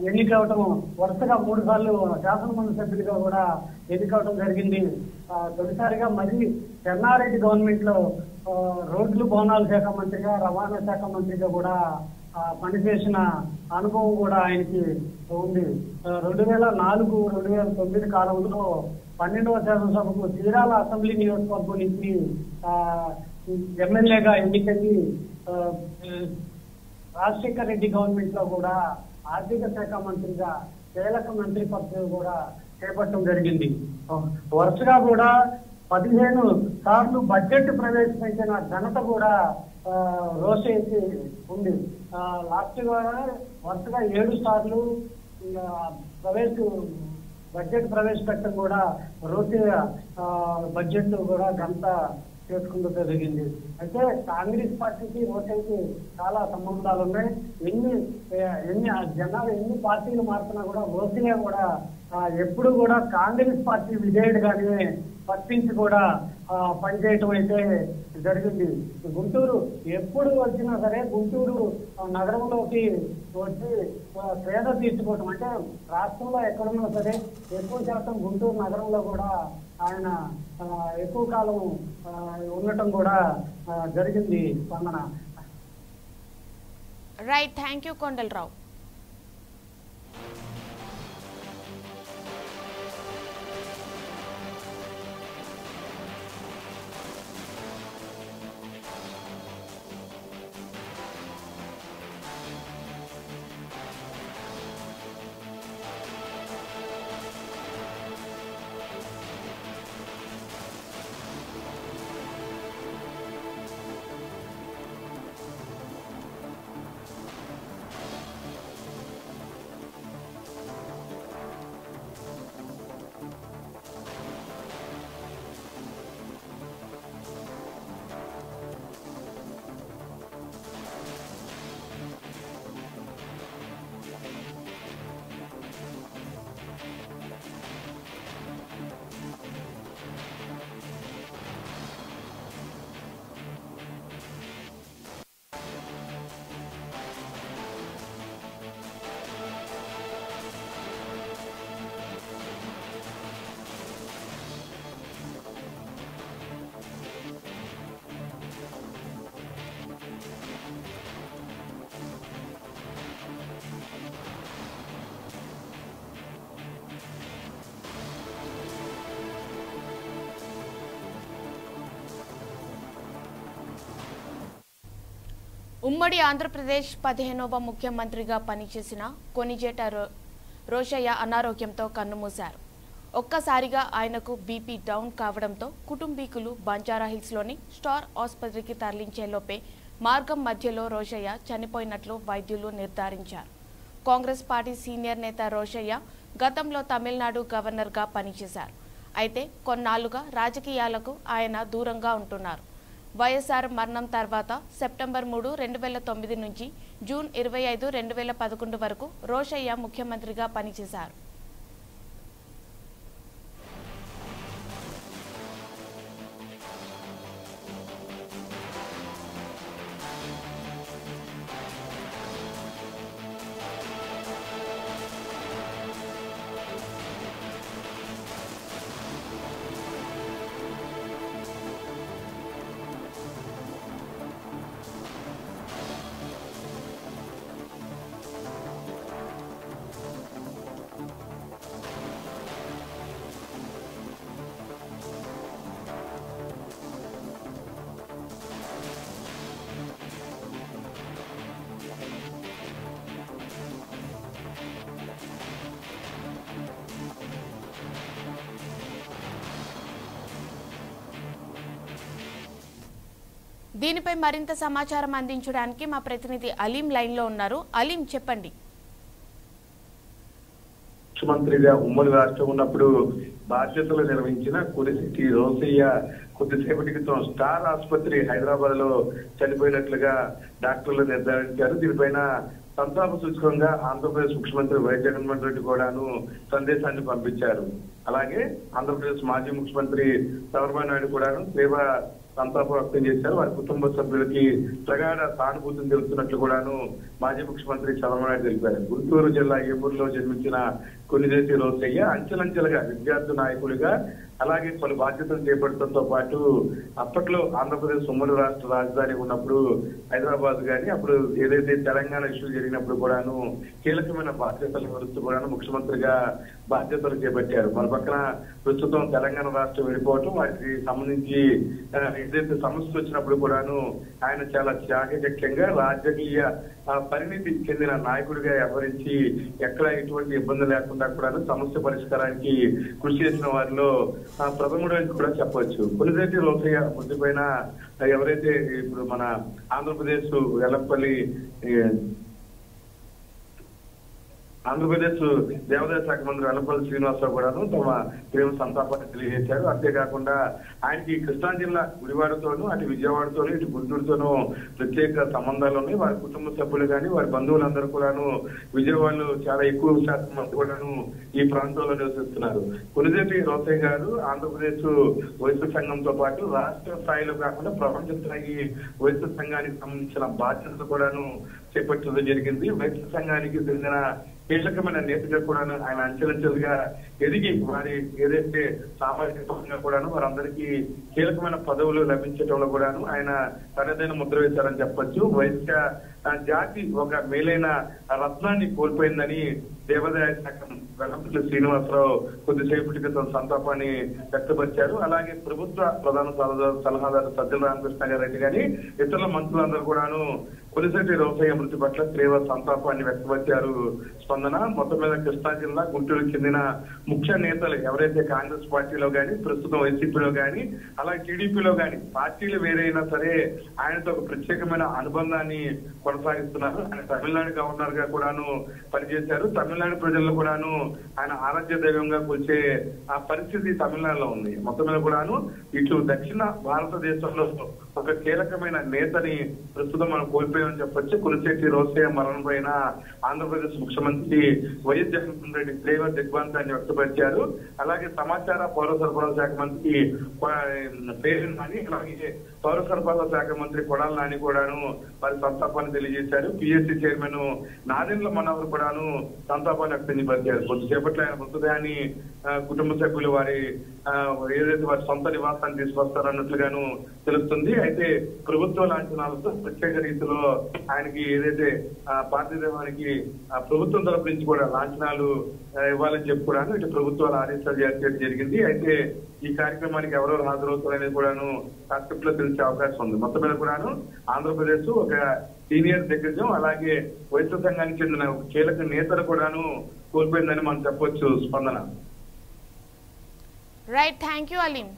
ఎన్నికవటం, వరుసగా 3 సార్లు శాసనమండలి సభ్యుడిగా కూడా ఎన్నికవటం జరిగింది. తొలిసారిగా మరి చెన్నారెడ్డి గవర్నమెంట్ లో రోడ్లు భవనాల శాఖ మంత్రిగా, రవాణా శాఖ మంత్రిగా కూడా పనిచేసిన అనుభవం కూడా ఆయనకి ఉంది. 2004, 2009 కాలంలో 12వ శాసనసభకు చీరాల అసెంబ్లీ నియోజకవర్గం నుంచి ఎమ్మెల్యేగా ఎన్నికయ్యి రాజశేఖర రెడ్డి గవర్నమెంట్ లో కూడా ఆర్థిక శాఖ మంత్రిగా కీలక మంత్రి పదవి కూడా చేపట్టడం జరిగింది. వరుసగా కూడా 15 సార్లు బడ్జెట్ ప్రవేశపెట్టిన ఘనత కూడా రోషయ్యకి ఉంది. లాస్ట్ కూడా వరుసగా 7 సార్లు బడ్జెట్ ప్రవేశపెట్టడం కూడా రోషయ్య బడ్జెట్ కూడా ఘనత చేసుకుంటూ జరిగింది. అయితే కాంగ్రెస్ పార్టీకి రోషయ్యకి చాలా సంబంధాలు ఉన్నాయి. జనాలు ఎన్ని పార్టీలు మారుతున్నా కూడా రోషయ్య కూడా ఎప్పుడు కూడా కాంగ్రెస్ పార్టీ విధేయుడుగానే వర్తించి కూడా పనిచేయటం అయితే జరిగింది. గుంటూరు ఎప్పుడు వచ్చినా సరే గుంటూరు నగరంలోకి వచ్చి సేద తీర్చుకోవటం, అంటే రాష్ట్రంలో ఎక్కడున్నా సరే ఎక్కువ శాతం గుంటూరు నగరంలో కూడా ఆయన ఎక్కువ కాలం ఉండటం కూడా జరిగింది. స్పందన. Right, thank you Kondalarao. ఉమ్మడి ఆంధ్రప్రదేశ్ 15వ ముఖ్యమంత్రిగా పనిచేసిన కొణిజేటి రోషయ్య అనారోగ్యంతో కన్నుమూశారు. ఒక్కసారిగా ఆయనకు బీపీ డౌన్ కావడంతో కుటుంబీకులు బంజారాహిల్స్లోని స్టార్ ఆసుపత్రికి తరలించేలోపే మార్గం మధ్యలో రోషయ్య చనిపోయినట్లు వైద్యులు నిర్ధారించారు. కాంగ్రెస్ పార్టీ సీనియర్ నేత రోషయ్య గతంలో తమిళనాడు గవర్నర్గా పనిచేశారు. అయితే కొన్నాళ్లుగా రాజకీయాలకు ఆయన దూరంగా ఉంటున్నారు. వైఎస్ఆర్ మరణం తర్వాత సెప్టెంబర్ 3, 2009 నుంచి జూన్ 25, 2011 వరకు రోషయ్య ముఖ్యమంత్రిగా పనిచేశారు. దీనిపై మరింత సమాచారం అందించడానికి మా ప్రతినిధి అలీం లైన్లో ఉన్నారు. అలీం, చెప్పండి. ముఖ్యమంత్రిగా ఉమ్మడి రాష్ట్రం ఉన్నప్పుడు బాధ్యతలు నిర్వహించిన కొనిజేటి రోసయ్య కొద్దిసేపటి క్రితం స్టార్ ఆసుపత్రి హైదరాబాద్ లో చనిపోయినట్లుగా డాక్టర్లు నిర్ధారించారు. దీనిపైన సంతాప సూచకంగా ఆంధ్రప్రదేశ్ ముఖ్యమంత్రి వైఎస్ జగన్మోహన్ రెడ్డి కూడాను సందేశాన్ని పంపించారు. అలాగే ఆంధ్రప్రదేశ్ మాజీ ముఖ్యమంత్రి చంద్రబాబు నాయుడు కూడాను తీవ్ర సంతాపం వ్యక్తం చేశారు. వారి కుటుంబ సభ్యులకి ప్రగాఢ సానుభూతిని తెలుపుతున్నట్లు కూడాను మాజీ ముఖ్యమంత్రి చంద్రబాబు నాయుడు తెలిపారు. గుంటూరు జిల్లా ఏపూరులో జన్మించిన కొనిజేటి రోసయ్య అంచెలంచెలుగా విద్యార్థి నాయకుడిగా అలాగే పలు బాధ్యతలు చేపట్టడంతో పాటు అప్పట్లో ఆంధ్రప్రదేశ్ ఉమ్మడి రాష్ట్ర రాజధాని ఉన్నప్పుడు హైదరాబాద్ గాని అప్పుడు ఏదైతే తెలంగాణ ఇష్యూ జరిగినప్పుడు కూడాను కీలకమైన బాధ్యతలు వరుస్తూ కూడాను ముఖ్యమంత్రిగా బాధ్యతలు చేపట్టారు. మన పక్కన ప్రస్తుతం తెలంగాణ రాష్ట్రం విడిపోవటం వాటికి సంబంధించి ఏదైతే సమస్య వచ్చినప్పుడు కూడాను ఆయన చాలా చాకచక్యంగా రాజకీయ పరిణితి చెందిన నాయకుడిగా వ్యవహరించి ఎక్కడ ఎటువంటి ఇబ్బంది లేకుండా కూడా సమస్య పరిష్కారానికి కృషి చేసిన వారిలో ప్రథముడు అని కూడా చెప్పవచ్చు. కొనిజేటి రోసయ్య మృతి పైన ఎవరైతే ఇప్పుడు మన ఆంధ్రప్రదేశ్ దేవాదాయ శాఖ మంత్రి వెల్లంపల్లి శ్రీనివాసరావు కూడాను తమ తీవ్ర సంతాపాన్ని తెలియజేశారు. అంతేకాకుండా ఆయనకి కృష్ణా జిల్లా గుడివాడతోనూ అటు విజయవాడతోనూ ఇటు గుంటూరుతోనూ ప్రత్యేక సంబంధాలు ఉన్నాయి. వారి కుటుంబ సభ్యులు కానీ వారి బంధువులందరూ కూడాను విజయవాడలో చాలా ఎక్కువ శాతం మంది కూడాను ఈ ప్రాంతంలో నివసిస్తున్నారు. కొనిజేటి రోసయ్య గారు ఆంధ్రప్రదేశ్ వైశ్య సంఘంతో పాటు రాష్ట్ర స్థాయిలో కాకుండా ప్రపంచ స్థాయి వైశ్య సంఘానికి సంబంధించిన బాధ్యతలు కూడాను చేపట్టడం జరిగింది. వైశ్య సంఘానికి చెందిన కీలకమైన నేతగా కూడా ఆయన అంచెలంచెలుగా ఎదిగి వారి ఏదైతే సామాజిక పరంగా కూడాను వారందరికీ కీలకమైన పదవులు లభించడంలో కూడాను ఆయన తనదైన ముద్ర వేశారని చెప్పొచ్చు. వైశ్య జాతి ఒక మేలైన రత్నాన్ని కోల్పోయిందని దేవాదాయ శాఖ వెల్లంపల్లి శ్రీనివాసరావు కొద్దిసేపటి క్రితం సంతాపాన్ని వ్యక్తపరిచారు. అలాగే ప్రభుత్వ ప్రధాన సలహాదారు సజ్జల రామకృష్ణారెడ్డి గాని ఇతరుల మంత్రులందరూ కూడాను కొనిజేటి రోసయ్య మృతి పట్ల తీవ్ర సంతాపాన్ని వ్యక్తపరిచారు. స్పందన మొత్తం మీద కృష్ణా జిల్లా గుంటూరుకు చెందిన ముఖ్య నేతలు ఎవరైతే కాంగ్రెస్ పార్టీలో గాని ప్రస్తుతం వైసీపీలో గాని అలాగే టీడీపీలో గాని పార్టీలు వేరైనా సరే ఆయనతో ఒక ప్రత్యేకమైన అనుబంధాన్ని కొనసాగిస్తున్నారు. ఆయన తమిళనాడు గవర్నర్ గా కూడాను పనిచేశారు. తమిళనాడు ప్రజల్లో కూడాను ఆయన ఆరాధ్య దైవంగా కొలిచే ఆ పరిస్థితి తమిళనాడులో ఉంది. మొత్తం మీద కూడాను ఇటు దక్షిణ భారతదేశంలో ఒక కీలకమైన నేతని ప్రస్తుతం మనం కోల్పోయామని చెప్పొచ్చు. కొనిజేటి రోసయ్య మరణం పైన ఆంధ్రప్రదేశ్ ముఖ్యమంత్రి వైఎస్ జగన్మోహన్ రెడ్డి తీవ్ర దిగ్భ్రాంతాన్ని వ్యక్తపరిచారు. అలాగే సమాచార పౌర సరఫరాల శాఖ మంత్రి పేరు నాని అలాగే పౌర సరఫరాల శాఖ మంత్రి కొడాల నాని కూడాను వారి సంతాపాన్ని తెలియజేశారు. పిఎస్సి చైర్మన్ నాదెండ్ల మనోహర్ కూడాను సంతాపాన్ని వ్యక్తపరిచారు. కొద్దిసేపట్లో ఆయన మృతదేహాన్ని కుటుంబ సభ్యులు వారి ఏదైతే వారి సొంత నివాసాన్ని తీసుకొస్తారన్నట్లుగాను తెలుస్తుంది. అయితే ప్రభుత్వ లాంఛనాలతో ప్రత్యేక రీతిలో ఆయనకి ఏదైతే పార్థిదేవానికి ప్రభుత్వం తరపు నుంచి కూడా లాంఛనాలు ఇవ్వాలని చెప్పి కూడాను ఇటు ప్రభుత్వాలు ఆదేశాలు జారీ చేయడం జరిగింది. అయితే ఈ కార్యక్రమానికి ఎవరెవరు హాజరవుతారనేది కూడాను కాన్సెప్ట్ లో తెలిసే అవకాశం ఉంది. మొత్తం మీద కూడాను ఆంధ్రప్రదేశ్ ఒక సీనియర్ దిగ్గజం అలాగే వైశ్య సంఘానికి చెందిన కీలక నేతలు కూడాను కోల్పోయిందని మనం చెప్పొచ్చు. స్పందన. Right, thank you Aleem.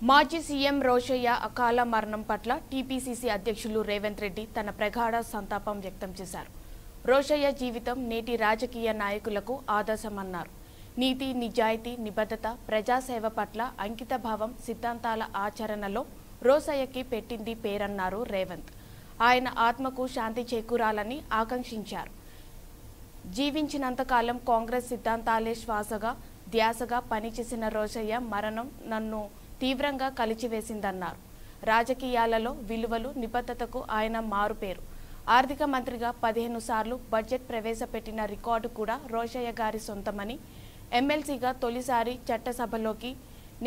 మాజీ సీఎం రోషయ్య అకాల మరణం పట్ల టీపీసీసీ అధ్యక్షులు రేవంత్ రెడ్డి తన ప్రగాఢ సంతాపం వ్యక్తం చేశారు. రోషయ్య జీవితం నేటి రాజకీయ నాయకులకు ఆదర్శమన్నారు. నీతి, నిజాయితీ, నిబద్ధత, ప్రజాసేవ పట్ల అంకితభావం, సిద్ధాంతాల ఆచరణలో రోషయ్యకి పెట్టింది పేరన్నారు రేవంత్. ఆయన ఆత్మకు శాంతి చేకూరాలని ఆకాంక్షించారు. జీవించినంతకాలం కాంగ్రెస్ సిద్ధాంతాలే శ్వాసగా, ధ్యాసగా పనిచేసిన రోషయ్య మరణం నన్ను తీవ్రంగా కలిచివేసిందన్నారు. రాజకీయాలలో విలువలు, నిబద్ధతకు ఆయన మారుపేరు. ఆర్థిక మంత్రిగా 15 సార్లు బడ్జెట్ ప్రవేశపెట్టిన రికార్డు కూడా రోషయ్య గారి సొంతమని, ఎమ్మెల్సీగా తొలిసారి చట్టసభలోకి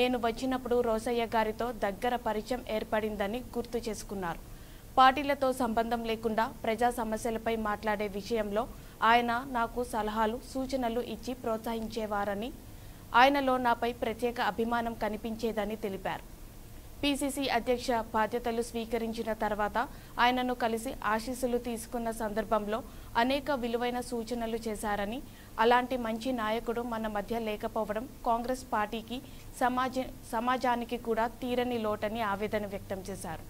నేను వచ్చినప్పుడు రోషయ్య గారితో దగ్గర పరిచయం ఏర్పడిందని గుర్తు చేసుకున్నారు. పార్టీలతో సంబంధం లేకుండా ప్రజా సమస్యలపై మాట్లాడే విషయంలో ఆయన నాకు సలహాలు, సూచనలు ఇచ్చి ప్రోత్సహించేవారని, ఆయనలో నాపై ప్రత్యేక అభిమానం కనిపించేదని తెలిపారు. పీసీసీ అధ్యక్ష బాధ్యతలు స్వీకరించిన తర్వాత ఆయనను కలిసి ఆశీస్సులు తీసుకున్న సందర్భంలో అనేక విలువైన సూచనలు చేశారని, అలాంటి మంచి నాయకుడు మన మధ్య లేకపోవడం కాంగ్రెస్ పార్టీకి, సమాజానికి కూడా తీరని లోటని ఆవేదన వ్యక్తం చేశారు.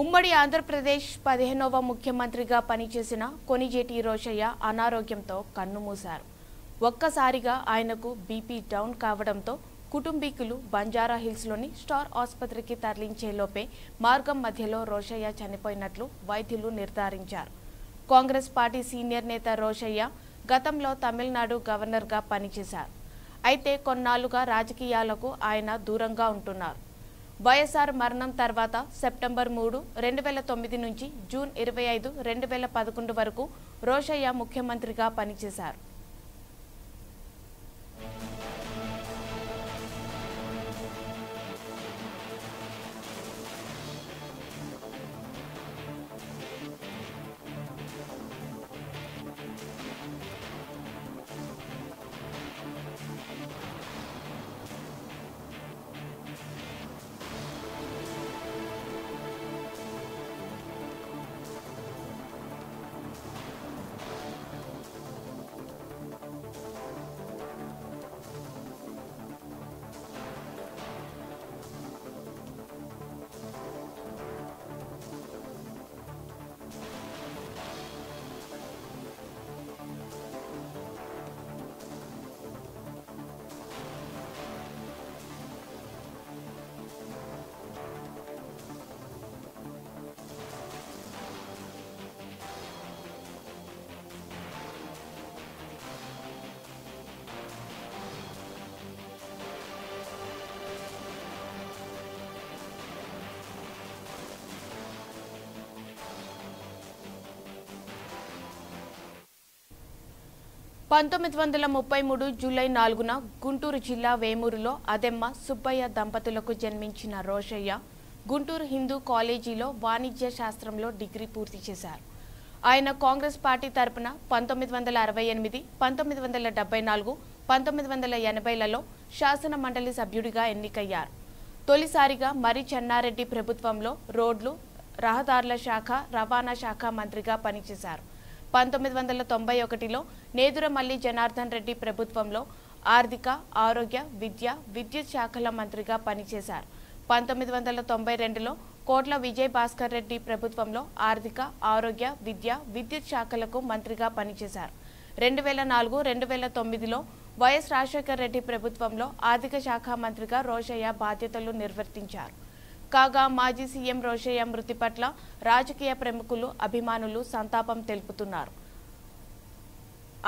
ఉమ్మడి ఆంధ్రప్రదేశ్ 15వ ముఖ్యమంత్రిగా పనిచేసిన కొణిజేటి రోషయ్య అనారోగ్యంతో కన్నుమూశారు. ఒక్కసారిగా ఆయనకు బీపీ డౌన్ కావడంతో కుటుంబీకులు బంజారా హిల్స్లోని స్టార్ ఆసుపత్రికి తరలించేలోపే మార్గం మధ్యలో రోషయ్య చనిపోయినట్లు వైద్యులు నిర్ధారించారు. కాంగ్రెస్ పార్టీ సీనియర్ నేత రోషయ్య గతంలో తమిళనాడు గవర్నర్గా పనిచేశారు. అయితే కొన్నాళ్లుగా రాజకీయాలకు ఆయన దూరంగా ఉంటున్నారు. వైఎస్ఆర్ మరణం తర్వాత సెప్టెంబర్ 3, 2009 నుంచి జూన్ 25, 2011 వరకు రోషయ్య ముఖ్యమంత్రిగా పనిచేశారు. 1933 జూలై 4న గుంటూరు జిల్లా వేమూరులో అదెమ్మ సుబ్బయ్య దంపతులకు జన్మించిన రోషయ్య గుంటూరు హిందూ కాలేజీలో వాణిజ్య శాస్త్రంలో డిగ్రీ పూర్తి చేశారు. ఆయన కాంగ్రెస్ పార్టీ తరపున 1968, 1974, 1980లలో శాసన మండలి సభ్యుడిగా ఎన్నికయ్యారు. తొలిసారిగా మరి చెన్నారెడ్డి ప్రభుత్వంలో రోడ్లు, రహదారుల శాఖ, రవాణా శాఖ మంత్రిగా పనిచేశారు. 1991లో నేదురమల్లి జనార్దన్ రెడ్డి ప్రభుత్వంలో ఆర్థిక, ఆరోగ్య, విద్యుత్ శాఖల మంత్రిగా పనిచేశారు. 1992లో కోట్ల విజయ్ భాస్కర్ రెడ్డి ప్రభుత్వంలో ఆర్థిక, ఆరోగ్య, విద్యుత్ శాఖలకు మంత్రిగా పనిచేశారు. 2004, 2009లో వైఎస్ రాజశేఖర్ రెడ్డి ప్రభుత్వంలో ఆర్థిక శాఖ మంత్రిగా రోషయ్య బాధ్యతలు నిర్వర్తించారు. కాగా మాజీ సీఎం రోషయ్య మృతి పట్ల రాజకీయ ప్రముఖులు, అభిమానులు సంతాపం తెలుపుతున్నారు.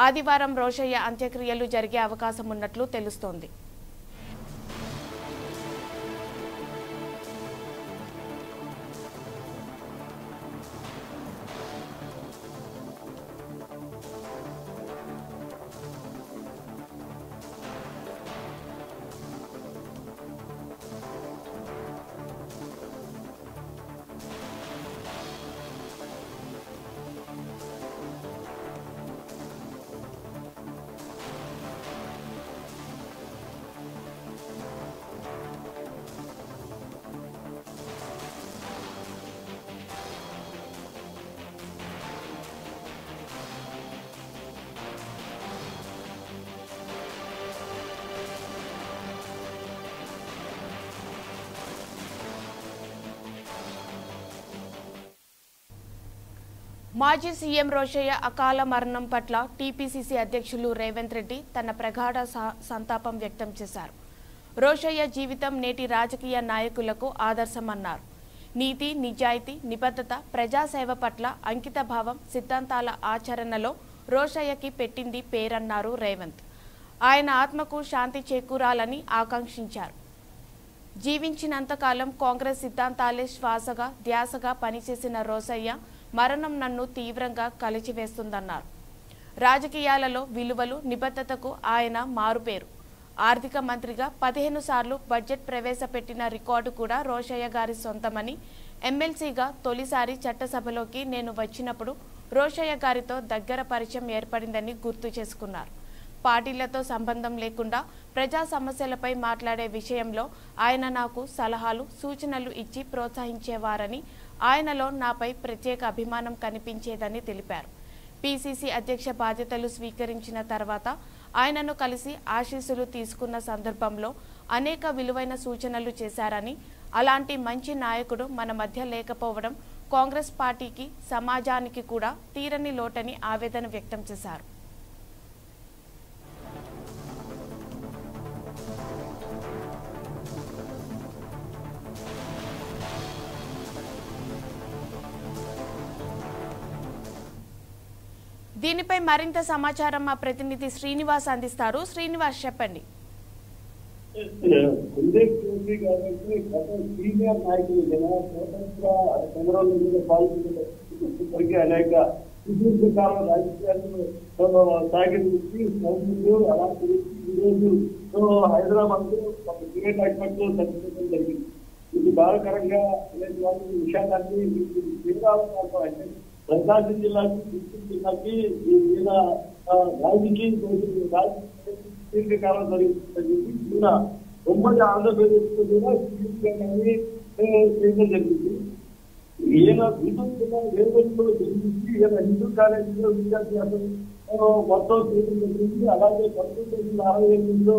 ఆదివారం రోషయ్య అంత్యక్రియలు జరిగే అవకాశం ఉన్నట్లు తెలుస్తోంది. మాజీ సీఎం రోషయ్య అకాల మరణం పట్ల టీపీసీసీ అధ్యక్షులు రేవంత్ రెడ్డి తన ప్రగాఢ సంతాపం వ్యక్తం చేశారు. రోషయ్య జీవితం నేటి రాజకీయ నాయకులకు ఆదర్శమన్నారు. నీతి, నిజాయితీ, నిబద్ధత, ప్రజాసేవ పట్ల అంకిత భావం, సిద్ధాంతాల ఆచరణలో రోషయ్యకి పెట్టింది పేరన్నారు రేవంత్. ఆయన ఆత్మకు శాంతి చేకూరాలని ఆకాంక్షించారు. జీవించినంతకాలం కాంగ్రెస్ సిద్ధాంతాలే శ్వాసగా, ధ్యాసగా పనిచేసిన రోషయ్య మరణం నన్ను తీవ్రంగా కలిచివేస్తుందన్నారు. రాజకీయాలలో విలువలు, నిబద్ధతకు ఆయన మారుపేరు. ఆర్థిక మంత్రిగా 15 సార్లు బడ్జెట్ ప్రవేశపెట్టిన రికార్డు కూడా రోషయ్య గారి సొంతమని, ఎమ్మెల్సీగా తొలిసారి చట్టసభలోకి నేను వచ్చినప్పుడు రోషయ్య గారితో దగ్గర పరిచయం ఏర్పడిందని గుర్తు చేసుకున్నారు. పార్టీలతో సంబంధం లేకుండా ప్రజా సమస్యలపై మాట్లాడే విషయంలో ఆయన నాకు సలహాలు, సూచనలు ఇచ్చి ప్రోత్సహించేవారని, ఆయనలో నాపై ప్రత్యేక అభిమానం కనిపించేదని తెలిపారు. పీసీసీ అధ్యక్ష బాధ్యతలు స్వీకరించిన తర్వాత ఆయనను కలిసి ఆశీస్సులు తీసుకున్న సందర్భంలో అనేక విలువైన సూచనలు చేశారని, అలాంటి మంచి నాయకుడు మన మధ్య లేకపోవడం కాంగ్రెస్ పార్టీకి, సమాజానికి కూడా తీరని లోటని ఆవేదన వ్యక్తం చేశారు. దీనిపై మరింత సమాచారం మా ప్రతినిధి శ్రీనివాస్ అందిస్తారు. శ్రీనివాస్, చెప్పండి. సీనియర్ నాయకులు స్వతంత్ర సంగ్రామం మీద పాల్గొనేప్పటికీ అనేక సుదీర్ఘకాలం రాజకీయాలను సాగించి అలాంటి ఈరోజు హైదరాబాద్ లో ఒక క్రికెట్ హాస్పిటల్ చనిపోవడం జరిగింది. ఇది బాధాకరంగా అనేటువంటి విషయాన్ని అంటే ప్రకాశం జిల్లాకి, చిత్తూరు జిల్లాకి దీర్ఘకాలం జరుగుతుంది. ఈయన ఉమ్మడి ఆంధ్రప్రదేశ్ లో కూడా చేయడం జరిగింది. ఈయన గుంటూరు జిల్లా వేరులో జరుగుతుంది. ఈయన హిందూ కాలేజీలో విద్యాభ్యాసం మొత్తం చేయడం జరిగింది. అలాగే 1968లో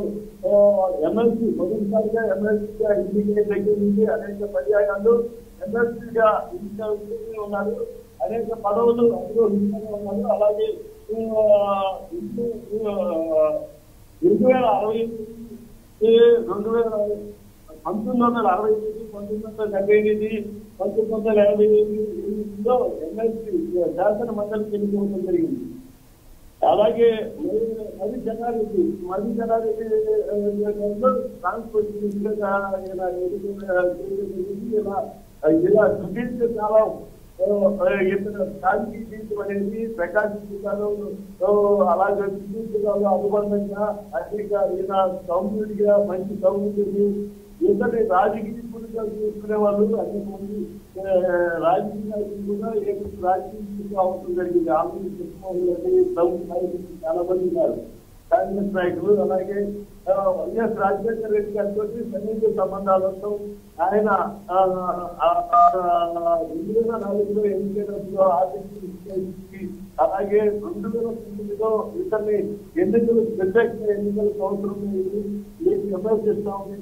ఎమ్మెల్సీ మొదటిసారిగా ఎమ్మెల్సీగా ఎన్నికల దగ్గర నుంచి అనేక పర్యాయాలు ఎమ్మెల్సీగా ఎన్నికలు ఉన్నారు. అనేక పదవులు అధిరోహించగా ఉన్నారు. అలాగే 1968, 1968, 1978, 1988లో ఎమ్మెల్సీ శాసన మండలికి ఎన్నుకోవడం జరిగింది. అలాగే మది జనారెడ్డి ట్రాన్స్పోర్ట్ ఇలా సుదీర్ఘ కాలం ఇతను రాజకీయ జీవితం అనేది ప్రకాశం జిల్లాలో అలాగే చిత్తూరు జిల్లాలో అనుబంధంగా అనేక ఈయన సౌమ్యుడిగా మంచి సౌమ్యుడు ఇతని రాజకీయంగా చూసుకునే వాళ్ళు అనేక మంది రాజకీయ నాయకులు కూడా రాజకీయంగా అవసరం జరిగింది. ఆంధ్రప్రదేశ్ చాలా మంది ఉన్నారు కాంగ్రెస్ నాయకులు. అలాగే వైఎస్ రాజశేఖర రెడ్డి గారితో సన్నిహిత సంబంధాలతో ఆయన 2004లో ఎన్నికలలో ఆర్థిక అలాగే 2009లో ఇతన్ని ఎన్నికలు ప్రత్యేక ఎన్నికలకు అవసరం లేదు మీకు విమర్శిస్తామని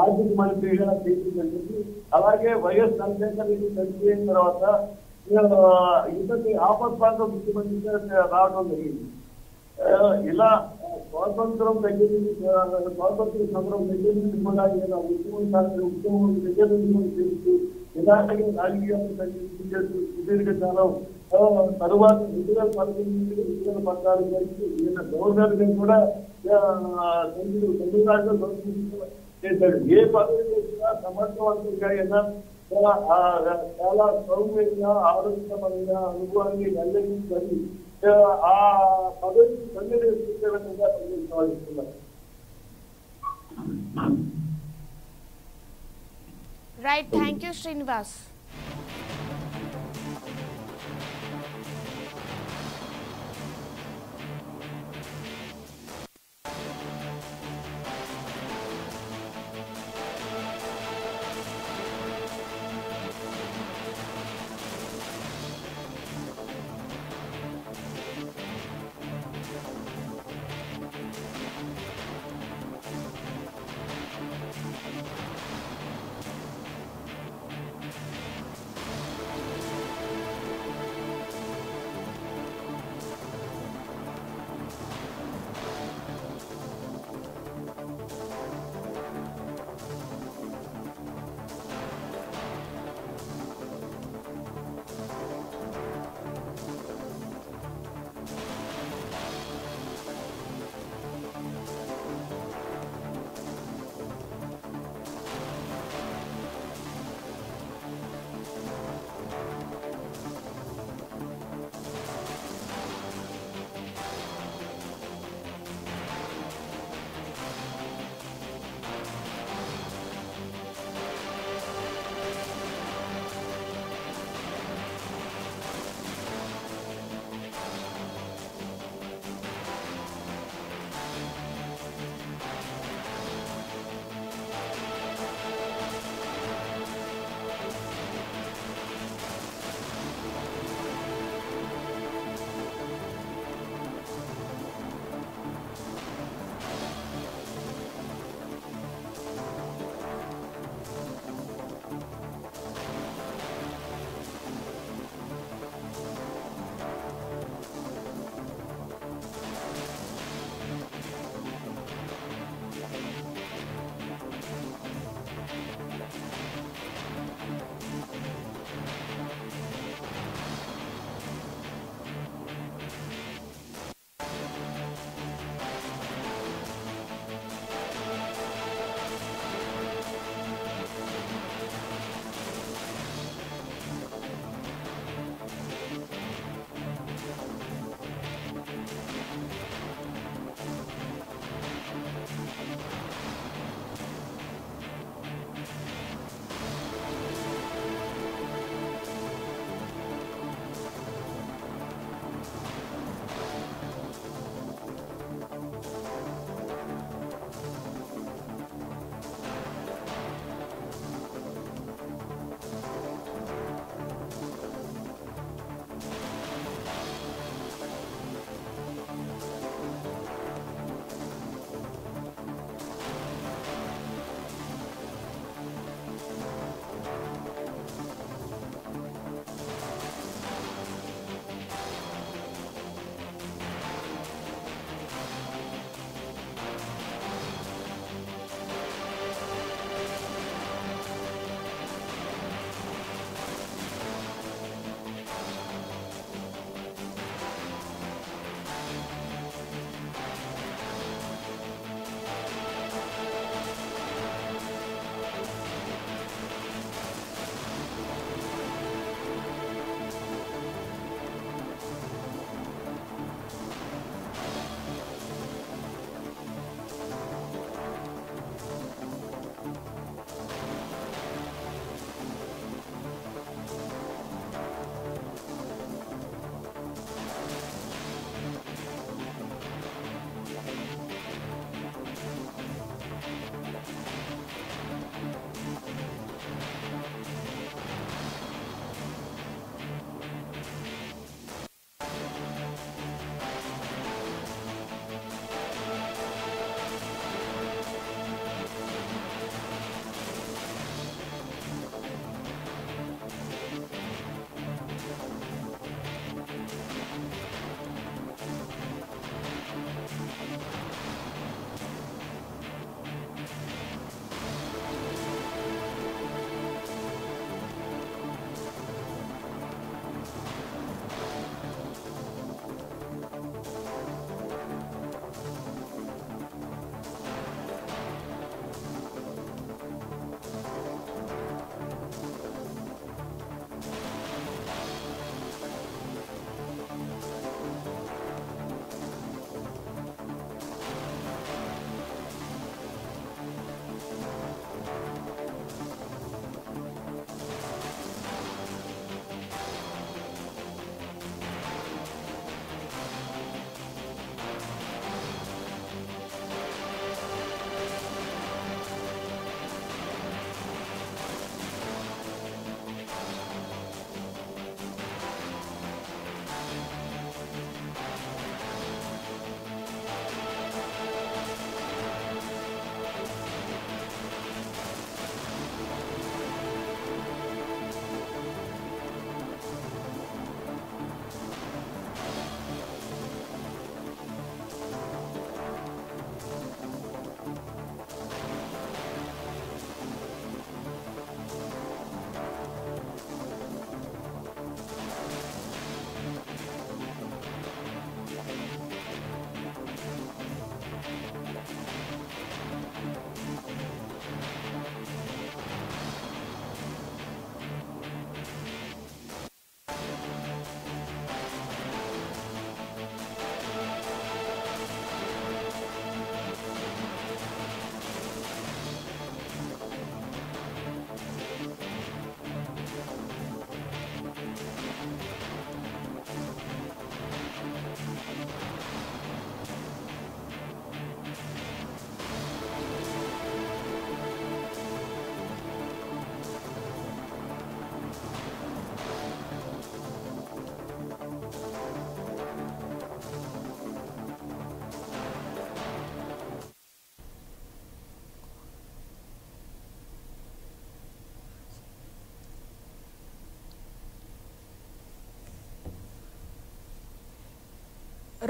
ఆర్థిక మంత్రిగా తీర్చిదిద్ది. అలాగే వైఎస్ రాజశేఖర రెడ్డి చనిపోయిన తర్వాత ఇతన్ని ఆపత్కాల ముఖ్యమంత్రిగా రావడం జరిగింది. ఇలా స్వాతంత్రం దగ్గర నుంచి స్వాతంత్ర సమరం దగ్గర నుంచి కూడా ఉద్యమం దగ్గర నుంచి చేస్తూ ఇలాగే రాజకీయాలు చేస్తూ సుదీర్ఘ కాలం తరువాత 2014 వరకు ఈయన గవర్నర్ గా కూడా తమిళనాడులో చేశాడు. ఏ పదవి చేసినా సమర్థవంతంగా అయినా చాలా సౌమ్యంగా ఆరోగ్యపరంగా అనుభవాన్ని వెల్లడించుకొని ఆ పదవికి సంఘటించే విధంగా పనిచేస్తున్నారు. Right, thank you Srinivas.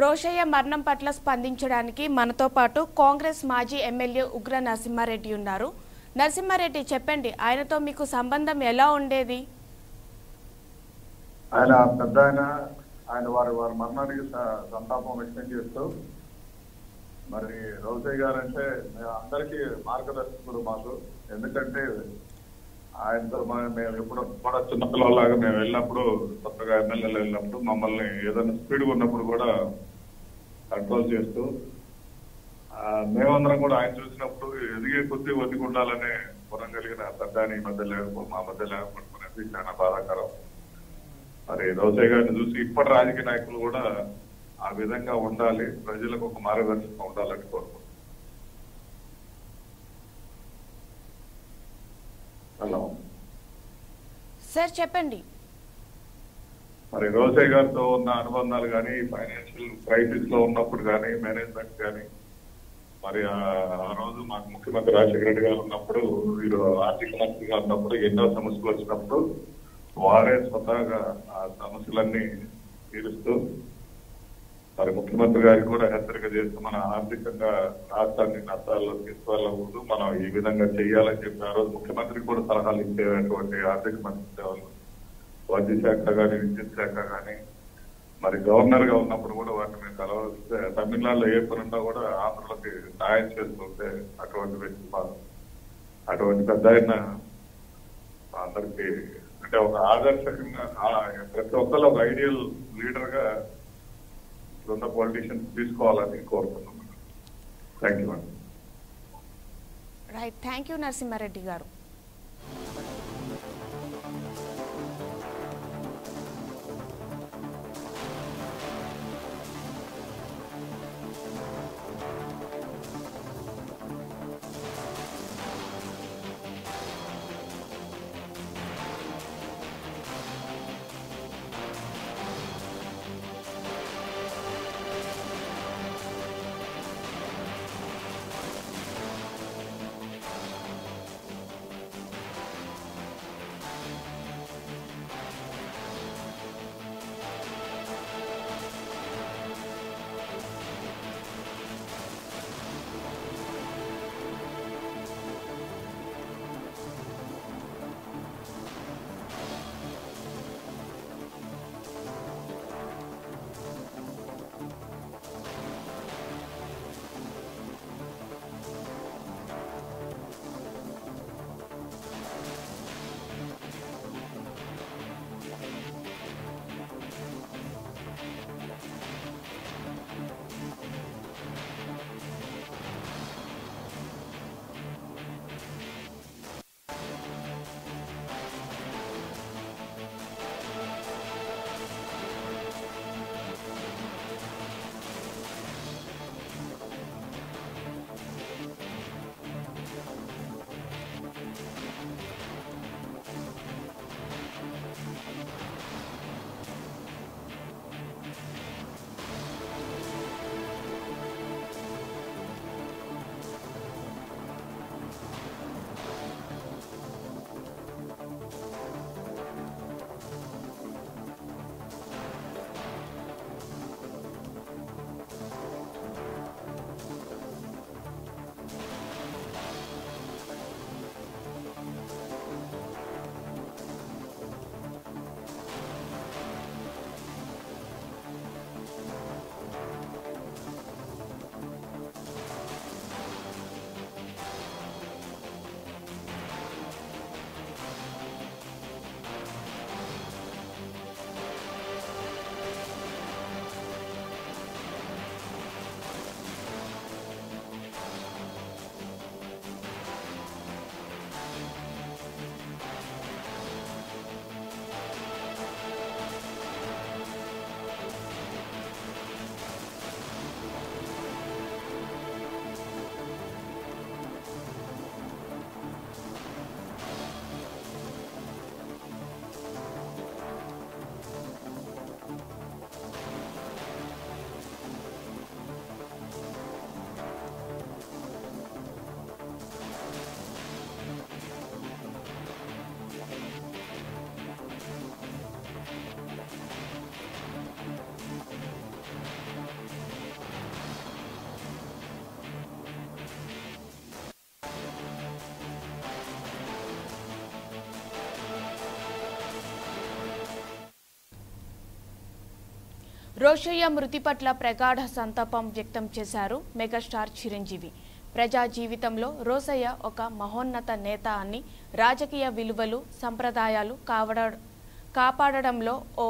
Rosaiah మరణం పట్ల స్పందించడానికి మనతో పాటు కాంగ్రెస్ మాజీ ఎమ్మెల్యే ఉగ్ర నరసింహారెడ్డి ఉన్నారు. నరసింహారెడ్డి, చెప్పండి, ఆయనతో మీకు సంబంధం ఎలా ఉండేది? ఆయన పెద్ద ఆయన వారి మరణానికి సంతాపం వ్యక్తం చేస్తూ, మరి రోషయ్య గారు అంటే అందరికీ మార్గదర్శకుడు మాకు. ఎందుకంటే ఆయనతో మేము ఎప్పుడు కూడా చిన్నపిల్లలాగా మేము వెళ్ళినప్పుడు, కొత్తగా ఎమ్మెల్యేలు వెళ్ళినప్పుడు మమ్మల్ని ఏదైనా స్పీడ్గా ఉన్నప్పుడు కూడా కంట్రోల్ చేస్తూ, మేమందరం కూడా ఆయన చూసినప్పుడు ఎదిగే కొద్దీ ఒదిగుండాలనే గుణం కలిగిన పెద్దాని మా మధ్య లేకపోవడం చాలా బాధాకరం. మరి రోషయ్య గారిని చూసి ఇప్పటి రాజకీయ నాయకులు కూడా ఆ విధంగా ఉండాలి, ప్రజలకు ఒక మార్గదర్శకం ఉండాలని కోరుకుంటున్నాం. హలో సార్, చెప్పండి. మరి రోషయ్య గారితో ఉన్న అనుబంధాలు కానీ, ఫైనాన్షియల్ క్రైసిస్ లో ఉన్నప్పుడు కానీ, మేనేజ్మెంట్ కానీ, మరి ఆ రోజు మాకు ముఖ్యమంత్రి రాజశేఖర రెడ్డి గారు ఉన్నప్పుడు, వీరు ఆర్థిక మంత్రిగా ఉన్నప్పుడు ఎన్నో సమస్యలు వచ్చినప్పుడు వారే స్వతహాగా ఆ సమస్యలన్నీ తీరుస్తూ, మరి ముఖ్యమంత్రి గారికి కూడా హెచ్చరిక చేస్తూ మన ఆర్థికంగా రాష్ట్రాన్ని నష్టాల్లో తీసుకువెళ్ళకూడదు, మనం ఈ విధంగా చేయాలని చెప్పి ఆ రోజు ముఖ్యమంత్రికి కూడా సలహాలు ఇచ్చేటువంటి ఆర్థిక మంత్రి సేవలు, వైద్య శాఖ కానీ, విద్యుత్ శాఖ కానీ, మరి గవర్నర్ గా ఉన్నప్పుడు కూడా వాటిని మేము కలవస్తే తమిళనాడులో ఏ పనున్నా కూడా ఆంధ్రలోకి న్యాయం చేస్తుంటే అటువంటి వ్యక్తి, అటువంటి పెద్ద ఆయన అందరికి అంటే ఒక ఆదర్శకంగా ప్రతి ఒక్కరు ఒక ఐడియల్ లీడర్ గా ఇప్పుడున్న పొలిటీషియన్స్ తీసుకోవాలని కోరుతున్నాం. థ్యాంక్ యూ అండి. రైట్, థ్యాంక్ యూ నరసింహారెడ్డి గారు. రోషయ్య మృతి పట్ల ప్రగాఢ సంతాపం వ్యక్తం చేశారు మెగాస్టార్ చిరంజీవి. ప్రజా జీవితంలో రోషయ్య ఒక మహోన్నత నేత అని, రాజకీయ విలువలు సంప్రదాయాలు కాపాడడంలో ఓ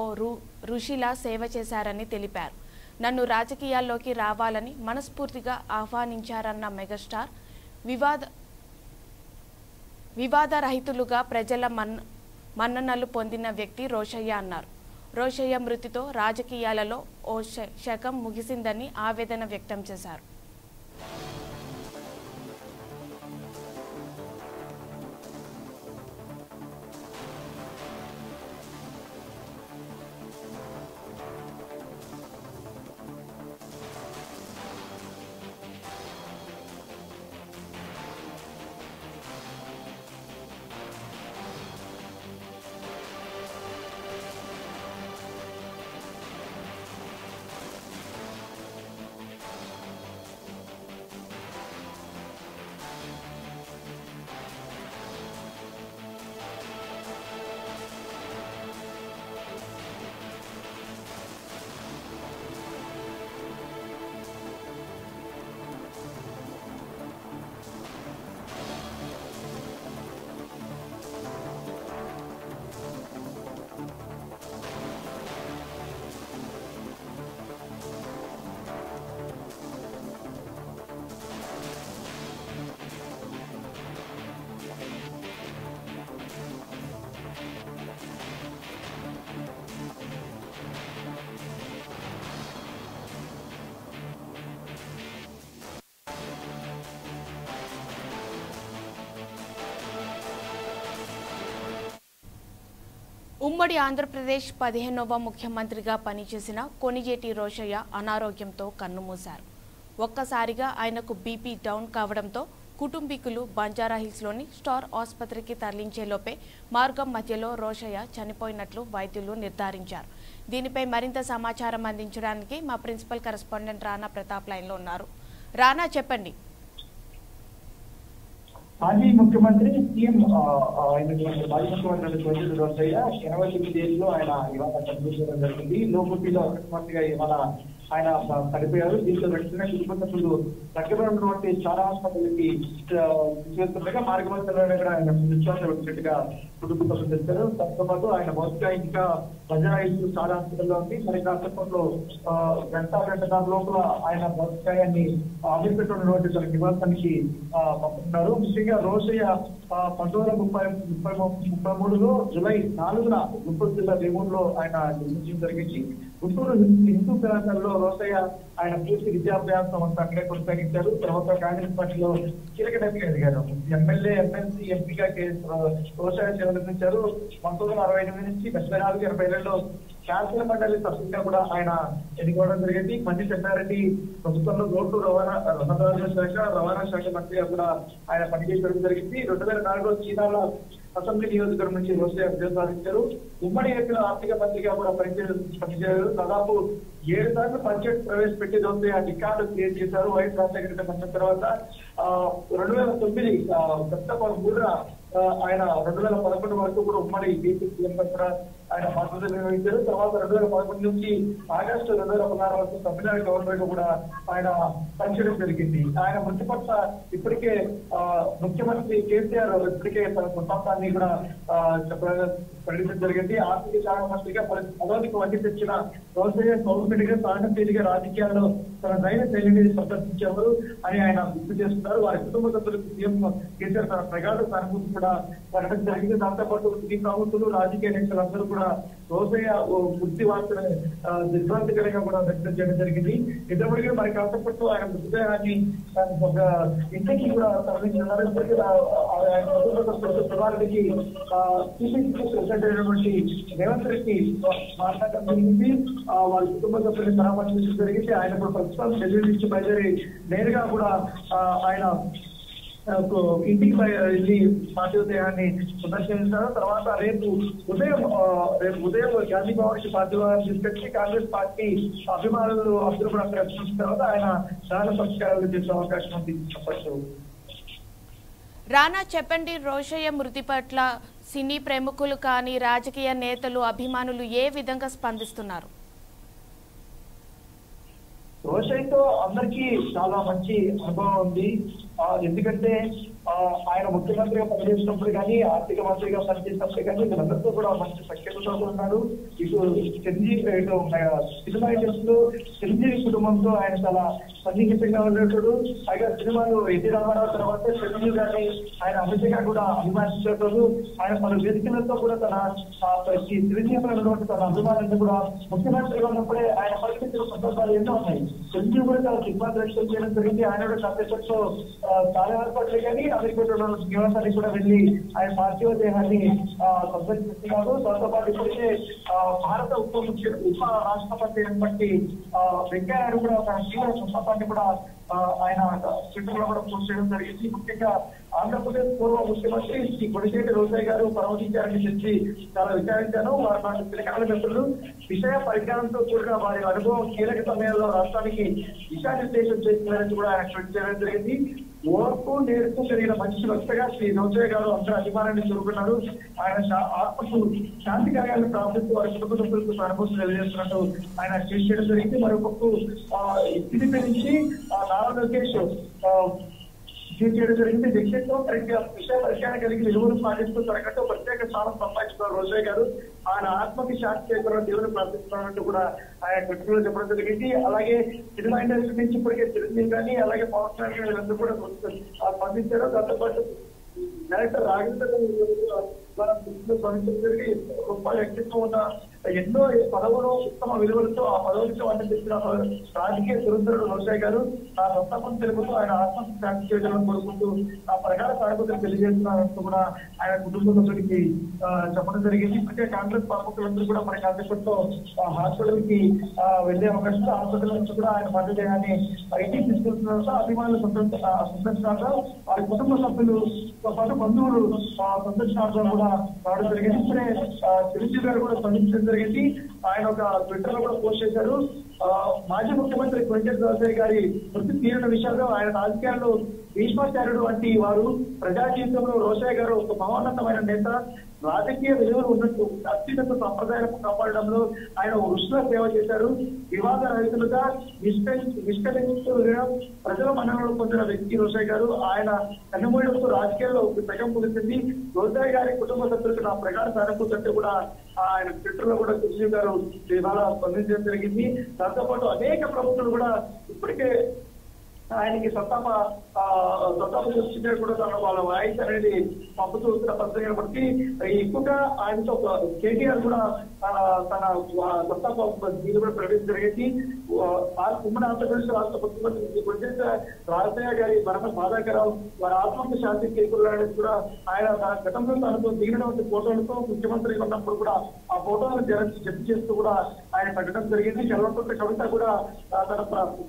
ఋషిలా సేవ చేశారని తెలిపారు. నన్ను రాజకీయాల్లోకి రావాలని మనస్ఫూర్తిగా ఆహ్వానించారన్న మెగాస్టార్ వివాదరహితులుగా ప్రజల మన్ననలు పొందిన వ్యక్తి రోషయ్య అన్నారు. రోషయ్య మృతితో రాజకీయాలలో ఓ శకం ముగిసిందని ఆవేదన వ్యక్తం చేశారు. ఉమ్మడి ఆంధ్రప్రదేశ్ 15వ ముఖ్యమంత్రిగా పనిచేసిన కొణిజేటి రోషయ్య అనారోగ్యంతో కన్నుమూశారు. ఒక్కసారిగా ఆయనకు బీపీ డౌన్ కావడంతో కుటుంబీకులు బంజారాహిల్స్లోని స్టార్ ఆసుపత్రికి తరలించేలోపే మార్గం మధ్యలో రోషయ్య చనిపోయినట్లు వైద్యులు నిర్ధారించారు. దీనిపై మరింత సమాచారం అందించడానికి మా ప్రిన్సిపల్ కరెస్పాండెంట్ రాణా ప్రతాప్ లైన్లో ఉన్నారు. రాణా, చెప్పండి. మాజీ ముఖ్యమంత్రి సీఎం అయినటువంటి మాజీ ముఖ్యమంత్రి కొణిజేటి రోషయ్య 89 ఏళ్ళలో ఆయన ఇవాళ చనిపోవడం జరిగింది. లోపతిలో అకస్మాత్తుగా ఇవాళ ఆయన చనిపోయారు. దీంతో వెంటనే కుటుంబ సభ్యులు దగ్గర ఉన్నటువంటి చాలా హాస్పిటల్కి చేస్తుండగా మార్గమధ్యంలో ఆయన విశ్వాసం వచ్చినట్టుగా కుటుంబ సభ్యులు తెలిపారు. దాంతో పాటు ఆయన మొదటిగా ఇంకా బంజారాహిల్స్ చాలా హాస్పిటల్లో ఉంది. మరి కాసేపట్లో గంట లోపల ఆయన మొదటికాయాన్ని అమీర్పేట ఉన్నటువంటి తన నివాసానికి పంపుతున్నారు. ముఖ్యంగా రోషయ్య 1933లో జూలై 4న గుంటూరు జిల్లా వేమూరులో ఆయన జన్మించడం జరిగింది. గుంటూరు హిందూ కళాశాలలో రోషయ్య ఆయన పూర్తి విద్యాభ్యాసం అంతా అక్కడే కొనసాగించారు. తర్వాత కాంగ్రెస్ పార్టీలో కీలక నేతగా ఎదిగారు. ఎమ్మెల్యే, ఎమ్మెల్సీ, ఎంపీగా రోషయ్య సేవలందించారు. 1968 నుంచి 1984-80లో శాసన మండలి సభ్యుడిగా కూడా ఆయన ఎన్నుకోవడం జరిగింది. మంత్రి చెన్నారెడ్డి ప్రభుత్వంలో రోడ్డు రవాణా శాఖ మంత్రిగా కూడా ఆయన పనిచేయడం జరిగింది. 2004లో చీరాల అసెంబ్లీ నియోజకవర్గం నుంచి రోషయ్య విజయం సాధించారు. ఉమ్మడి ఏపీలో ఆర్థిక మంత్రిగా కూడా పనిచేశారు. దాదాపు 7 సార్లు బడ్జెట్ ప్రవేశపెట్టి రోషయ్య రికార్డు క్రియేట్ చేశారు. వైఎస్ రాజశేఖర రెడ్డి వచ్చిన తర్వాత 2009 సెప్టెంబర్ 3న ఆయన 2011 వరకు కూడా ఉమ్మడి బీపీ సీఎం కూడా ఆయన బాధ్యతలు నిర్వహించారు. తర్వాత 2011 నుంచి ఆగస్టు 2016 వరకు తమిళనాడు గవర్నర్ గా కూడా ఆయన పనిచేయడం జరిగింది. ఆయన మృతి పట్ల ఇప్పటికే ముఖ్యమంత్రి కేసీఆర్ ఇప్పటికే తన కుటుంబాన్ని కూడా ప్రకటించడం జరిగింది. ఆర్థిక శాఖ మంత్రిగా పదవికి వడ్డీ తెచ్చిన రోషయ్య గవర్నమెంట్ గా సానుభూతిగా రాజకీయాల్లో తన దైన శైలిని ప్రదర్శించేవారు అని ఆయన గుర్తు చేస్తున్నారు. వారి కుటుంబ సభ్యులకు సీఎం కేసీఆర్ తన ప్రగాఢ సానుభూతి కూడా ప్రకటన జరిగింది. దాంతో పాటు ఈ ప్రభుత్వాలు రాజకీయ నేతలందరూ కూడా రోషయ్య మృతి వార్తను దిగ్భ్రాంతికరంగా కూడా వ్యక్తం చేయడం జరిగింది. ఇద్దరికి మరి కాసేపట్లో ఆయన మృతదేహాన్ని ఒక ఇంటికి కూడా తరలించారు. ప్రధానికి ప్రెసిడెంట్ అయినటువంటి రేవంత్ రెడ్డి మాట్లాడటం జరిగింది. వాళ్ళ కుటుంబ సభ్యులను పరామర్శించడం జరిగింది. ఆయన కూడా ప్రస్తుతం ఢిల్లీ నుంచి బయలుదేరి నేరుగా కూడా ఆయన ఇంటికి వెళ్ళి పార్టీ ఉదయాన్ని సందర్శించారు. తర్వాత రేపు ఉదయం గాంధీ భవన్ కి పార్టీలను తీసుకొచ్చి కాంగ్రెస్ పార్టీ అభిమానులు అందరూ కూడా అక్కడ చూసిన తర్వాత ఆయన చాలా పరిష్కారాలు చేసే అవకాశం ఉంది చెప్పచ్చు. రానా, చెప్పండి. రోషయ్య మృతి పట్ల సినీ ప్రముఖులు కానీ రాజకీయ నేతలు, అభిమానులు ఏ విధంగా స్పందిస్తున్నారు? రోషయ్యతో అందరికీ చాలా మంచి అనుభవం ఉంది. ఎందుకంటే ఆయన ముఖ్యమంత్రిగా పనిచేసినప్పుడు కానీ, ఆర్థిక మంత్రిగా పనిచేసినప్పుడు కానీ వీళ్ళందరితో కూడా మంచి సఖ్యతతో ఉన్నారు. ఇటు సినిమా ఇండస్ట్రీలో చిరంజీవి కుటుంబంతో ఆయన చాలా సన్నిహితంగా ఉండేటోడు. పైగా సినిమాలు ఎన్టీ రామారావు తర్వాత చిరంజీవి గారిని ఆయన అమితంగా కూడా అభిమానించేటోడు. ఆయన పలు వేదికలతో కూడా తన చిరంజీవి ఉన్నటువంటి తన అభిమానాన్ని కూడా ముఖ్యమంత్రిగా ఉన్నప్పుడే ఆయన పరిస్థితులు సందర్భాలు ఎన్నో ఉన్నాయి. చిరంజీవి కూడా చాలా సినిమా దర్శనం చేయడం జరిగింది. ఆయన కూడా కాంగ్రెస్లో చాలా ఏర్పాట్లు కానీ అమెరికా నివాసానికి కూడా వెళ్ళి ఆయన పార్థివ దేహాన్ని సందర్శిస్తున్నారు. దాంతో పాటు ఇప్పటికే భారత ఉప రాష్ట్రపతి అయినటువంటి వెంకయ్యనాయుడు కూడా తన తీవ్ర సంతాపాన్ని కూడా ఆయన ట్విట్టర్ లో కూడా పోస్ట్ చేయడం జరిగింది. ముఖ్యంగా ఆంధ్రప్రదేశ్ పూర్వ ముఖ్యమంత్రి శ్రీ కొణిజేటి రోసయ్య గారు పరమతించారని చెప్పి చాలా విచారించాను. వారు నాకు పిల్లకాల మిత్రులు విషయ పరిజ్ఞానంతో కూడిన వారి అనుభవం కీలక సమయంలో రాష్ట్రానికి దిశానిర్దేశం చేస్తున్నారని కూడా ఆయన ట్వీట్ చేయడం జరిగింది. ఓర్పు నేర్పు కలిగిన మంచి వ్యక్తిగా శ్రీ రోసయ్య గారు అందరూ అభిమానాన్ని చూరుకున్నారు. ఆయన ఆత్మకు శాంతి కార్యాలను ప్రార్థిస్తూ వారి కుటుంబ సభ్యులకు అనుభూతి తెలియజేస్తున్నట్టు ఆయన ట్వీట్ చేయడం జరిగింది. మరొక టీడీపీ నుంచి నారా లోకేష్ ట్వీట్ చేయడం జరిగింది. వ్యక్తిత్వం విషయ పరిజ్ఞానం కలిగి విలువలు పాటిస్తూ తనకంటూ ప్రత్యేక స్థానం సంపాదించుకున్న రోసయ్య గారు ఆయన ఆత్మకి శాంతి చేకూర దేవుని ప్రార్థిస్తున్నట్టు కూడా ఆయన ట్విట్టర్ లో చెప్పడం జరిగింది. అలాగే సినిమా ఇండస్ట్రీ నుంచి ఇప్పటికే చిరంజీవి కానీ అలాగే పవన్ కళ్యాణ్ గారు వీళ్ళందరూ కూడా స్పందించారు. దాంతో పాటు డైరెక్టర్ రాజేంద్ర గొప్ప వ్యక్తిత్వం ఉన్న ఎన్నో పదవులు ఉత్తమ విలువలతో ఆ పదవులతో ఆయన తెచ్చిన రాజకీయ సురేంద్రుడు రోసయ్య గారు ఆ సంతాపం తెలుపుతూ ఆయన ఆత్మహత్య శాంతి చేయడం కోరుకుంటూ ఆ ప్రకార సానుభూతిని తెలియజేస్తున్నారంటూ కూడా ఆయన కుటుంబ సభ్యుడికి చెప్పడం జరిగింది. ఇప్పటికే కాంగ్రెస్ ప్రముఖులందరూ కూడా మన కాంగ్రెస్ హాస్పిటల్ కి వెళ్లే అవకాశం హాస్పిటల్ నుంచి కూడా ఆయన మద్దతుని ఇంటికి తీసుకెళ్తున్నారు. అభిమానులు సందర్శనాలు వారి కుటుంబ సభ్యులతో పాటు బంధువులు సందర్శనాలు కూడా రావడం జరిగింది. ఇప్పుడే చిరంజీవి గారు కూడా స్పందించడం జరిగింది. ఆయన ఒక ట్విట్టర్ లో కూడా పోస్ట్ చేశారు. మాజీ ముఖ్యమంత్రి కొణిజేటి రోసయ్య గారి మృతి తీరిన విషయంలో ఆయన రాజకీయాల్లో భీష్మాచార్యుడు వంటి వారు ప్రజా జీవితంలో రోసయ్య గారు ఒక మహోన్నతమైన నేత, రాజకీయ విలువలు ఉన్నట్టు అత్యున్నత సంప్రదాయాలను కాపాడడంలో ఆయన వృష్టిగా సేవ చేశారు. వివాద రహితులుగా నిష్కరించు ప్రజల మన్ననలు పొందిన వ్యక్తి రోసయ్య గారు. ఆయన కన్నుమూయడంతో రాజకీయాల్లో ఒక సగం ముగిసింది. రోసయ్య గారి కుటుంబ సభ్యులకు నా ప్రగాఢ సానుభూతి కూడా ఆయన ట్విట్టర్ లో కూడా చిరంజీవి గారు ఇవాళ స్పందించడం జరిగింది. దాంతో పాటు అనేక ప్రముఖులు కూడా ఇప్పటికే ఆయనకి సంతాప కూడా తన వాళ్ళ వాయిస్ అనేది పంపుతూ వచ్చిన పరిస్థితి బట్టి ఎక్కువగా ఆయనతో కేటీఆర్ కూడా తన సంతాప దీని కూడా ప్రవేశం జరిగింది. ఉమ్మడి ఆంధ్రప్రదేశ్ రాష్ట్ర ముఖ్యమంత్రి కొణిజేటి రోసయ్య గారి మరణ బాధాకరం, వారి ఆత్మహత్య శాంతి చేకూరాలని కూడా ఆయన తన గతంలో తనతో దిగినటువంటి ఫోటోలతో ముఖ్యమంత్రి ఉన్నప్పుడు కూడా ఆ ఫోటోలను జప్తు చేస్తూ కూడా ఆయన పెట్టడం జరిగింది. చల్లపట్ల కవిత కూడా తన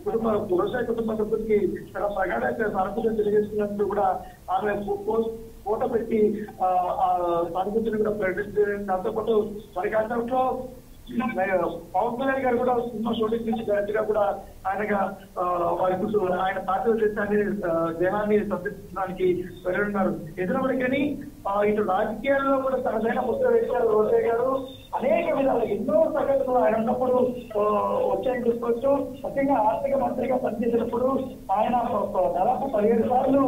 కుటుంబ రోసయ్య కుటుంబ సభ్యులకి తన ప్రగాఢ సానుభూతిని తెలియజేస్తున్నట్టు కూడా ఆమె ఫోటో పెట్టి సానుభూతిని కూడా ప్రకటించారు. దాంతో పాటు మరి కాంట్లో పవన్ కళ్యాణ్ గారు కూడా సినిమా షూటింగ్ నుంచి డైరెక్ట్ గా కూడా ఆయనగా ఆయన పార్టీ దేహాన్ని సందర్శించడానికి వెళ్ళున్నారు. ఎదురపడికని ఇటు రాజకీయాల్లో కూడా తనదైన ముద్ర వేశారు రోసయ్య గారు. అనేక విధాలు ఎన్నో సంగతులు ఆయన ఉన్నప్పుడు వచ్చాయని చూసుకోవచ్చు. ముఖ్యంగా ఆర్థిక మంత్రిగా పనిచేసినప్పుడు ఆయన దాదాపు 17 సార్లు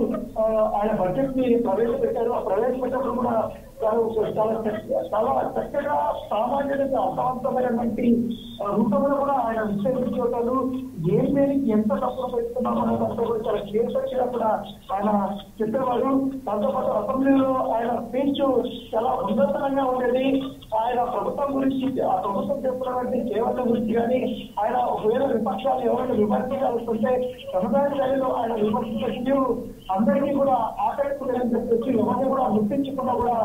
ఆయన బడ్జెట్ ని ప్రవేశపెట్టారు. ఆ ప్రవేశపెట్టినప్పుడు కూడా చాలా చక్కగా సామాన్యుడికి అర్థవంతమైనటువంటి రూపంలో కూడా ఆయన విశ్లేషించుకుంటారు. ఏం దేనికి ఎంత తప్పులు పెడుతున్నామో అనేదంతా కూడా చాలా క్లియర్గా కూడా ఆయన చెప్పేవారు. దాంతోపాటు అసెంబ్లీలో ఆయన స్పీచ్ చాలా ఉన్నతంగా ఉండేది. ఆయన ప్రభుత్వం గురించి ఆ ప్రభుత్వం చేస్తున్నటువంటి సేవల గురించి కానీ ఆయన ఒకవేళ విపక్షాలు ఎవరైనా విమర్శించాల్సింటే సముదాయ స్థాయిలో ఆయన విమర్శించు అందరికీ కూడా ఆకర్షించాలని చెప్పేసి ఎవరిని కూడా గుర్తించకుండా కూడా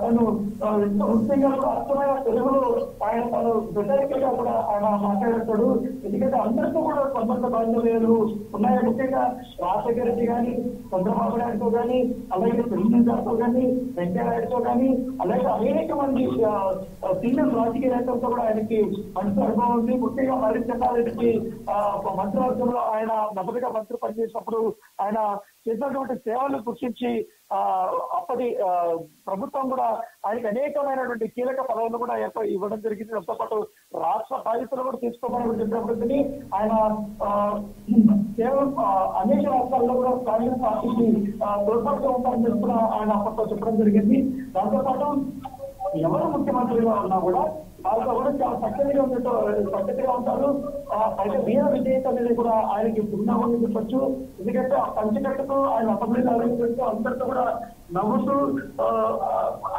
తను ఎంతో వృత్తిగా కూడా అర్థమైన తెలుగులో ఆయన తను వ్యతిరేకంగా కూడా ఆయన మాట్లాడతాడు. ఎందుకంటే అందరితో కూడా సంబంధ బాధ్యతలు ఉన్నాయి. ముఖ్యంగా రాజశేఖర రెడ్డి కానీ, చంద్రబాబు నాయుడుతో కానీ, అలాగే చిరంజీవి గారితో కానీ, వెంకయ్యనాయుడుతో కానీ, అలాగే అనేక మంది సీనియర్ రాజకీయ నేతలతో కూడా ఆయనకి మంచి అనుభవం ఉంది. ముఖ్యంగా మరి చెన్నారెడ్డికి మంత్రివర్గంలో ఆయన మొదటిగా మంత్రి పనిచేసినప్పుడు ఆయన చేసినటువంటి సేవలు గుర్తించి అప్పటి ప్రభుత్వం కూడా ఆయనకి అనేకమైనటువంటి కీలక పదవులు కూడా ఇవ్వడం జరిగింది. దాంతో పాటు రాష్ట్ర బాధ్యతలు కూడా తీసుకోమని చెప్పినప్పటికీ ఆయన కేవలం అనేక రాష్ట్రాల్లో కూడా కాంగ్రెస్ పార్టీకి తోడ్పడుతూ ఉంటారని చెప్పి కూడా ఆయన అప్పట్లో చెప్పడం జరిగింది. దాంతో పాటు ఎవరు ముఖ్యమంత్రిగా ఉన్నా కూడా వాళ్ళతో కూడా చాలా పద్ధతిగా ఉంటారు. అయితే వీర విజేత అనేది కూడా ఆయనకి ఉన్నామని చెప్పొచ్చు. ఎందుకంటే ఆ పంచకట్టుకు ఆయన అసెంబ్లీలో ఆలోచించు అందరితో కూడా నవ్వుతూ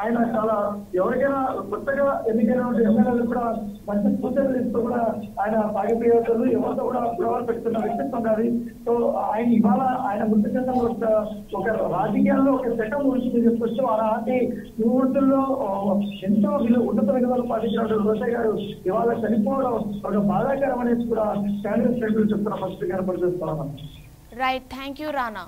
ఆయన చాలా ఎవరికైనా కొత్తగా ఎన్నికైన ఎమ్మెల్యేలు కూడా మంచి సూచనలు ఇస్తూ కూడా ఆయన సాగిపోయేవాళ్ళు ఎవరితో కూడా గొడవలు పెడుతున్న వ్యక్తిత్వం కాదు. సో ఆయన ఇవాళ ఆయన మృతి చెందడం ఒక రాజకీయాల్లో ఒక చట్టం గురించి చెప్పొచ్చు. అలాంటి యువతుల్లో ఎంతో ఉన్నత విలువలు పాటించిన రోషయ్య గారు ఇవాళ చనిపోవడం ఒక బాధాకరం అనేది కూడా కాంగ్రెస్ శ్రేణులు చెప్తున్న పరిస్థితి కనపడుతున్నాం. Right, thank you Rana.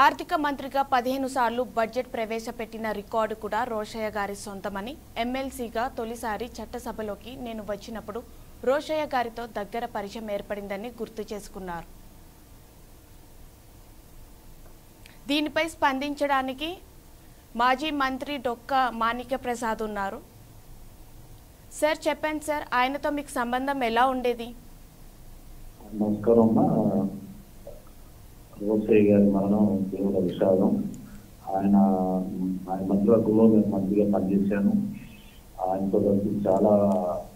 ఆర్థిక మంత్రిగా 15 సార్లు బడ్జెట్ ప్రవేశపెట్టిన రికార్డు కూడా రోషయ్య గారి సొంతమని ఎమ్మెల్సీగా తొలిసారి చట్టసభలోకి నేను వచ్చినప్పుడు రోషయ్య గారితో దగ్గర పరిచయం ఏర్పడిందని గుర్తు చేసుకున్నారు. దీనిపై స్పందించడానికి మాజీ మంత్రి డొక్కా మాణిక్య ప్రసాద్ ఉన్నారు. సార్ చెప్పండి సార్, ఆయనతో మీకు సంబంధం ఎలా ఉండేది? నమస్కారం. రోషయ్య గారి మరణం తీవ్ర విషాదం. ఆయన మంత్రివర్గంలో నేను మంత్రిగా పనిచేశాను. ఆయనతో కలిసి చాలా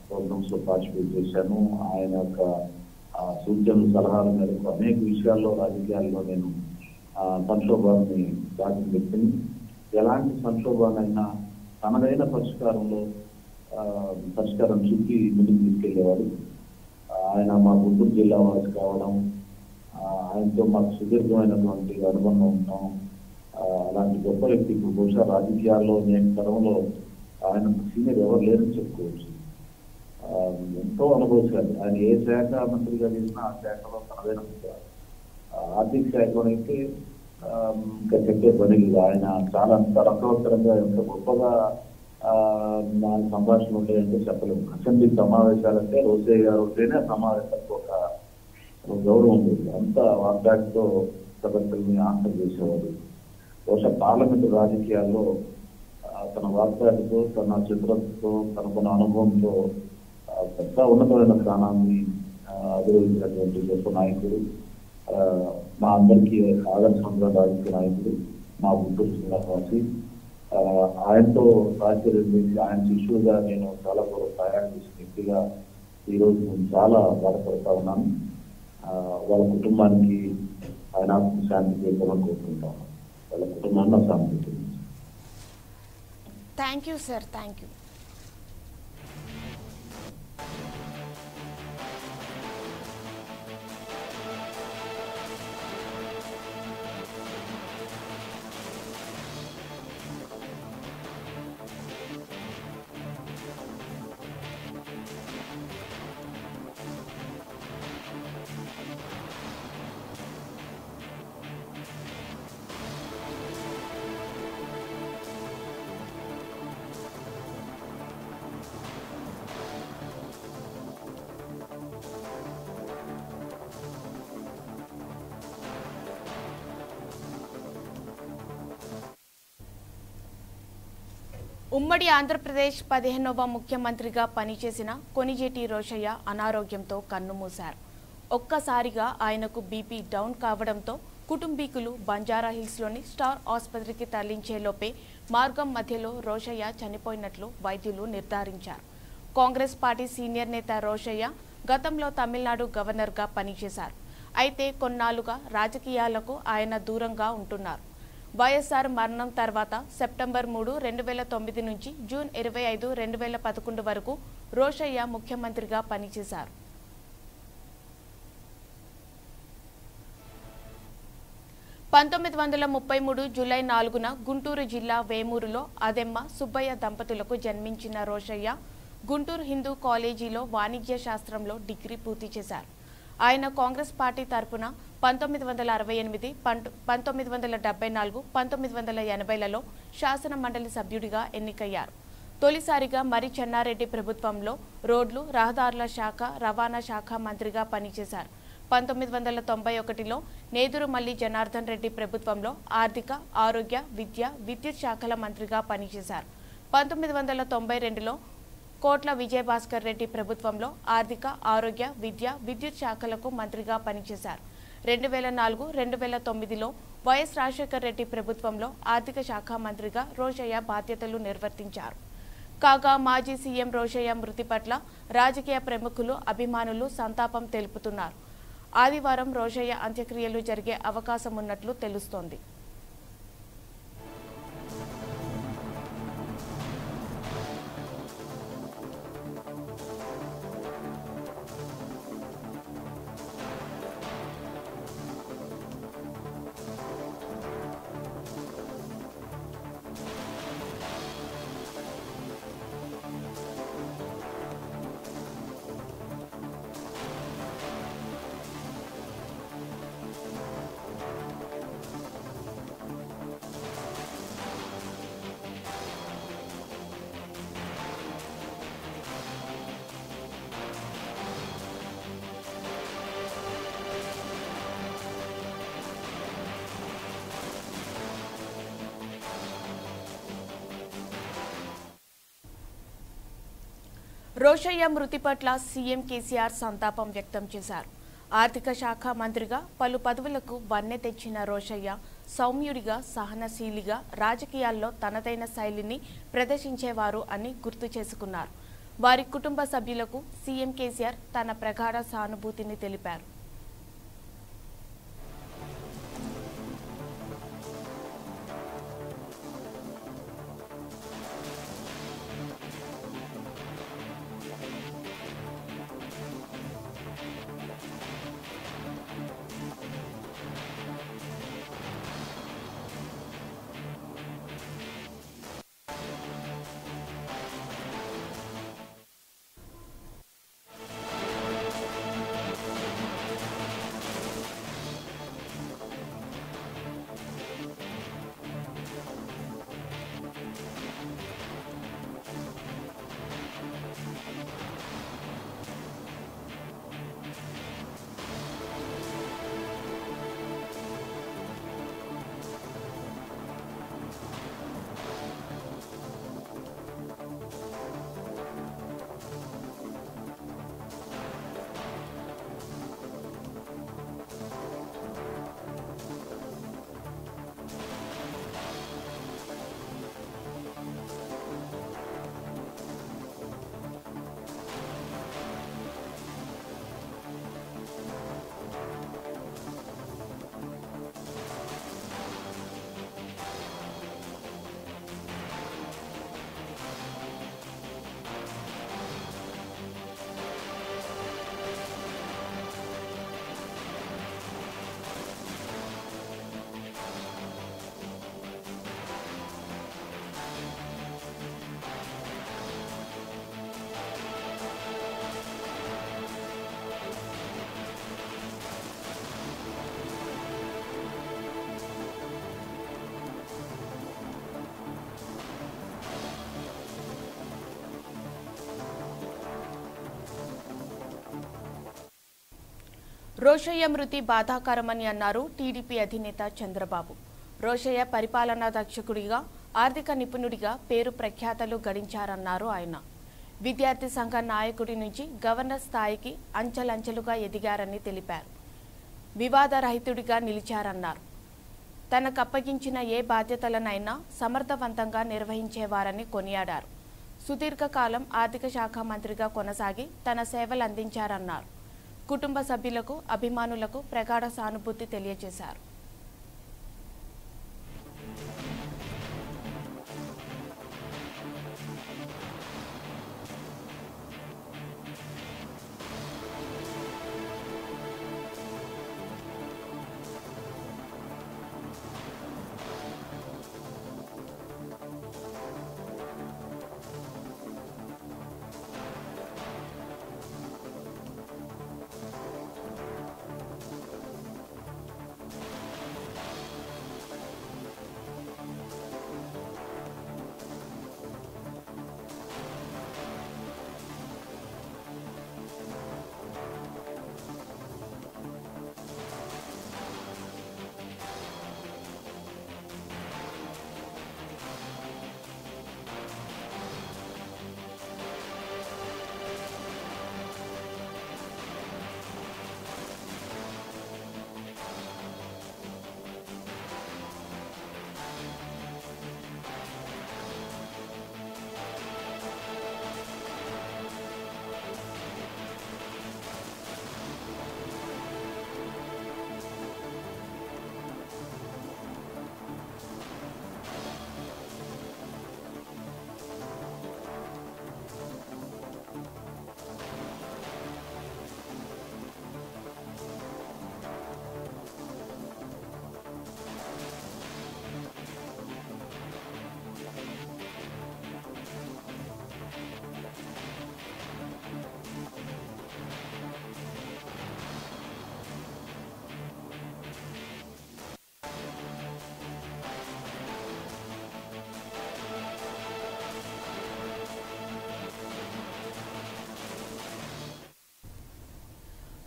ప్రోగ్రామ్స్ లో పార్టిసిపేట్ చేశాను. ఆయన యొక్క సూచనలు సలహాల మేరకు అనేక విషయాల్లో రాజకీయాల్లో నేను సంక్షోభాన్ని దాచిన వ్యక్తిని. ఎలాంటి సంక్షోభాన్నైనా తనదైన పరిష్కారం చూపి ముందుకు తీసుకెళ్లేవాడు. ఆయన మా గుంటూరు జిల్లా వాసి కావడం, ఆయనతో మాకు సుదీర్ఘమైనటువంటి అనుబంధం ఉంటాం. అలాంటి గొప్ప వ్యక్తి ఇప్పుడు బహుశా రాజకీయాల్లో నేను తరంలో ఆయన సీనియర్ ఎవరు లేరని చెప్పుకోవచ్చు. ఎంతో అనుభవించాలి. ఆయన ఏ శాఖ మంత్రిగా చేసినా ఆ శాఖలో తనదైన ఆర్థిక శాఖలోనైతే ఇంకా చెప్పే పని లేదు. ఆయన చాలా అంత రసవత్తరంగా ఎంత గొప్పగా దాని సంభాషణ ఉంటాయంటే చెప్పలేము. అసెంబ్లీ సమావేశాలంటే రోషయ్య గారు ఉంటేనే సమావేశాలకు ఒక గౌరవం ఉంటుంది. అంత వాగ్దాటితో సభ్యుల్ని ఆన్సర్ చేసేవాడు. బహుశా పార్లమెంటు రాజకీయాల్లో తన వాగ్దాటితో, తన చిత్రంతో, తనకున్న అనుభవంతో పెద్ద ఉన్నతమైన స్థానాన్ని అధిరోహించినటువంటి గొప్ప నాయకుడు. మా అందరికీ ఆదర్శంగా రాజకీయ నాయకుడు, మా గుంటూరు జిల్లా వాసి. ఆయనతో రాజకీయం చేసి ఆయన శిష్యుగా నేను చాలా కూడా ప్రయాణం చేసిన వ్యక్తిగా ఈరోజు నేను చాలా బాధపడతా ఉన్నాను. వాళ్ళ కుటుంబానికి ఆయన శాంతి చేయాలని కోరుకుంటాను. వాళ్ళ కుటుంబాన్ని శాంతి. Thank you sir, thank you. ఉమ్మడి ఆంధ్రప్రదేశ్ 15వ ముఖ్యమంత్రిగా పనిచేసిన కొణిజేటి రోషయ్య అనారోగ్యంతో కన్నుమూశారు. ఒక్కసారిగా ఆయనకు బీపీ డౌన్ కావడంతో కుటుంబీకులు బంజారాహిల్స్లోని స్టార్ ఆసుపత్రికి తరలించేలోపే మార్గం మధ్యలో రోషయ్య చనిపోయినట్లు వైద్యులు నిర్ధారించారు. కాంగ్రెస్ పార్టీ సీనియర్ నేత రోషయ్య గతంలో తమిళనాడు గవర్నర్గా పనిచేశారు. అయితే కొన్నాళ్లుగా రాజకీయాలకు ఆయన దూరంగా ఉంటున్నారు. వైఎస్ఆర్ మరణం తర్వాత సెప్టెంబర్ 3, 2009 నుంచి జూన్ 25, 2011 వరకు రోషయ్య ముఖ్యమంత్రిగా పనిచేశారు. జూలై 4న గుంటూరు జిల్లా వేమూరులో అదెమ్మ సుబ్బయ్య దంపతులకు జన్మించిన రోషయ్య గుంటూరు హిందూ కాలేజీలో వాణిజ్య శాస్త్రంలో డిగ్రీ పూర్తి చేశారు. ఆయన కాంగ్రెస్ పార్టీ తరపున 1968, 1974, 1980లలో శాసన మండలి సభ్యుడిగా ఎన్నికయ్యారు. తొలిసారిగా మరి చెన్నారెడ్డి ప్రభుత్వంలో రోడ్లు, రహదారుల శాఖ, రవాణా శాఖ మంత్రిగా పనిచేశారు. 1991లో నేదురుమల్లి జనార్దన్ రెడ్డి ప్రభుత్వంలో ఆర్థిక, ఆరోగ్య, విద్య, విద్యుత్ శాఖల మంత్రిగా పనిచేశారు. 1992లో కోట్ల విజయభాస్కర్ రెడ్డి ప్రభుత్వంలో ఆర్థిక, ఆరోగ్య, విద్య, విద్యుత్ శాఖలకు మంత్రిగా పనిచేశారు. 2004, 2009లో వైఎస్ రాజశేఖర రెడ్డి ప్రభుత్వంలో ఆర్థిక శాఖ మంత్రిగా రోషయ్య బాధ్యతలు నిర్వర్తించారు. కాగా మాజీ సీఎం రోషయ్య మృతి పట్ల రాజకీయ ప్రముఖులు, అభిమానులు సంతాపం తెలుపుతున్నారు. ఆదివారం రోషయ్య అంత్యక్రియలు జరిగే అవకాశం ఉన్నట్లు తెలుస్తోంది. రోషయ్య మృతి పట్ల సీఎం కేసీఆర్ సంతాపం వ్యక్తం చేశారు. ఆర్థిక శాఖ మంత్రిగా పలు పదవులకు వన్నె తెచ్చిన రోషయ్య సౌమ్యుడిగా, సహనశీలిగా, రాజకీయాల్లో తనదైన శైలిని ప్రదర్శించేవారు అని గుర్తు చేసుకున్నారు. వారి కుటుంబ సభ్యులకు సీఎం కేసీఆర్ తన ప్రగాఢ సానుభూతిని తెలిపారు. రోషయ్య మృతి బాధాకరమని అన్నారు టీడీపీ అధినేత చంద్రబాబు. రోషయ్య పరిపాలనా దక్షకుడిగా, ఆర్థిక నిపుణుడిగా పేరు ప్రఖ్యాతలు గడించారన్నారు ఆయన. విద్యార్థి సంఘ నాయకుడి నుంచి గవర్నర్ స్థాయికి అంచెలంచెలుగా ఎదిగారని తెలిపారు. వివాదరహితుడిగా నిలిచారన్నారు. తనకప్పగించిన ఏ బాధ్యతలనైనా సమర్థవంతంగా నిర్వహించేవారని కొనియాడారు. సుదీర్ఘకాలం ఆర్థిక శాఖ మంత్రిగా కొనసాగి తన సేవలందించారన్నారు. కుటుంబ సభ్యులకు, అభిమానులకు ప్రగాఢ సానుభూతి తెలియజేశారు.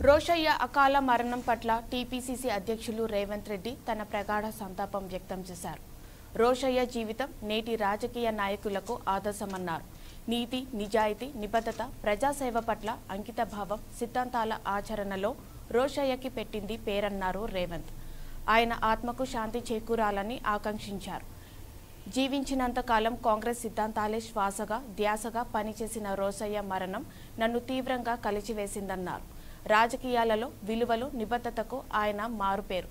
రోషయ్య అకాల మరణం పట్ల టీపీసీసీ అధ్యక్షులు రేవంత్ రెడ్డి తన ప్రగాఢ సంతాపం వ్యక్తం చేశారు. రోషయ్య జీవితం నేటి రాజకీయ నాయకులకు ఆదర్శమన్నారు. నీతి, నిజాయితీ, నిబద్ధత, ప్రజాసేవ పట్ల అంకితభావం, సిద్ధాంతాల ఆచరణలో రోషయ్యకి పెట్టింది పేరన్నారు రేవంత్. ఆయన ఆత్మకు శాంతి చేకూరాలని ఆకాంక్షించారు. జీవించినంతకాలం కాంగ్రెస్ సిద్ధాంతాలే శ్వాసగా, ధ్యాసగా పనిచేసిన రోషయ్య మరణం నన్ను తీవ్రంగా కలిచివేసిందన్నారు. రాజకీయాలలో విలువలు, నిబద్ధతకు ఆయన మారుపేరు.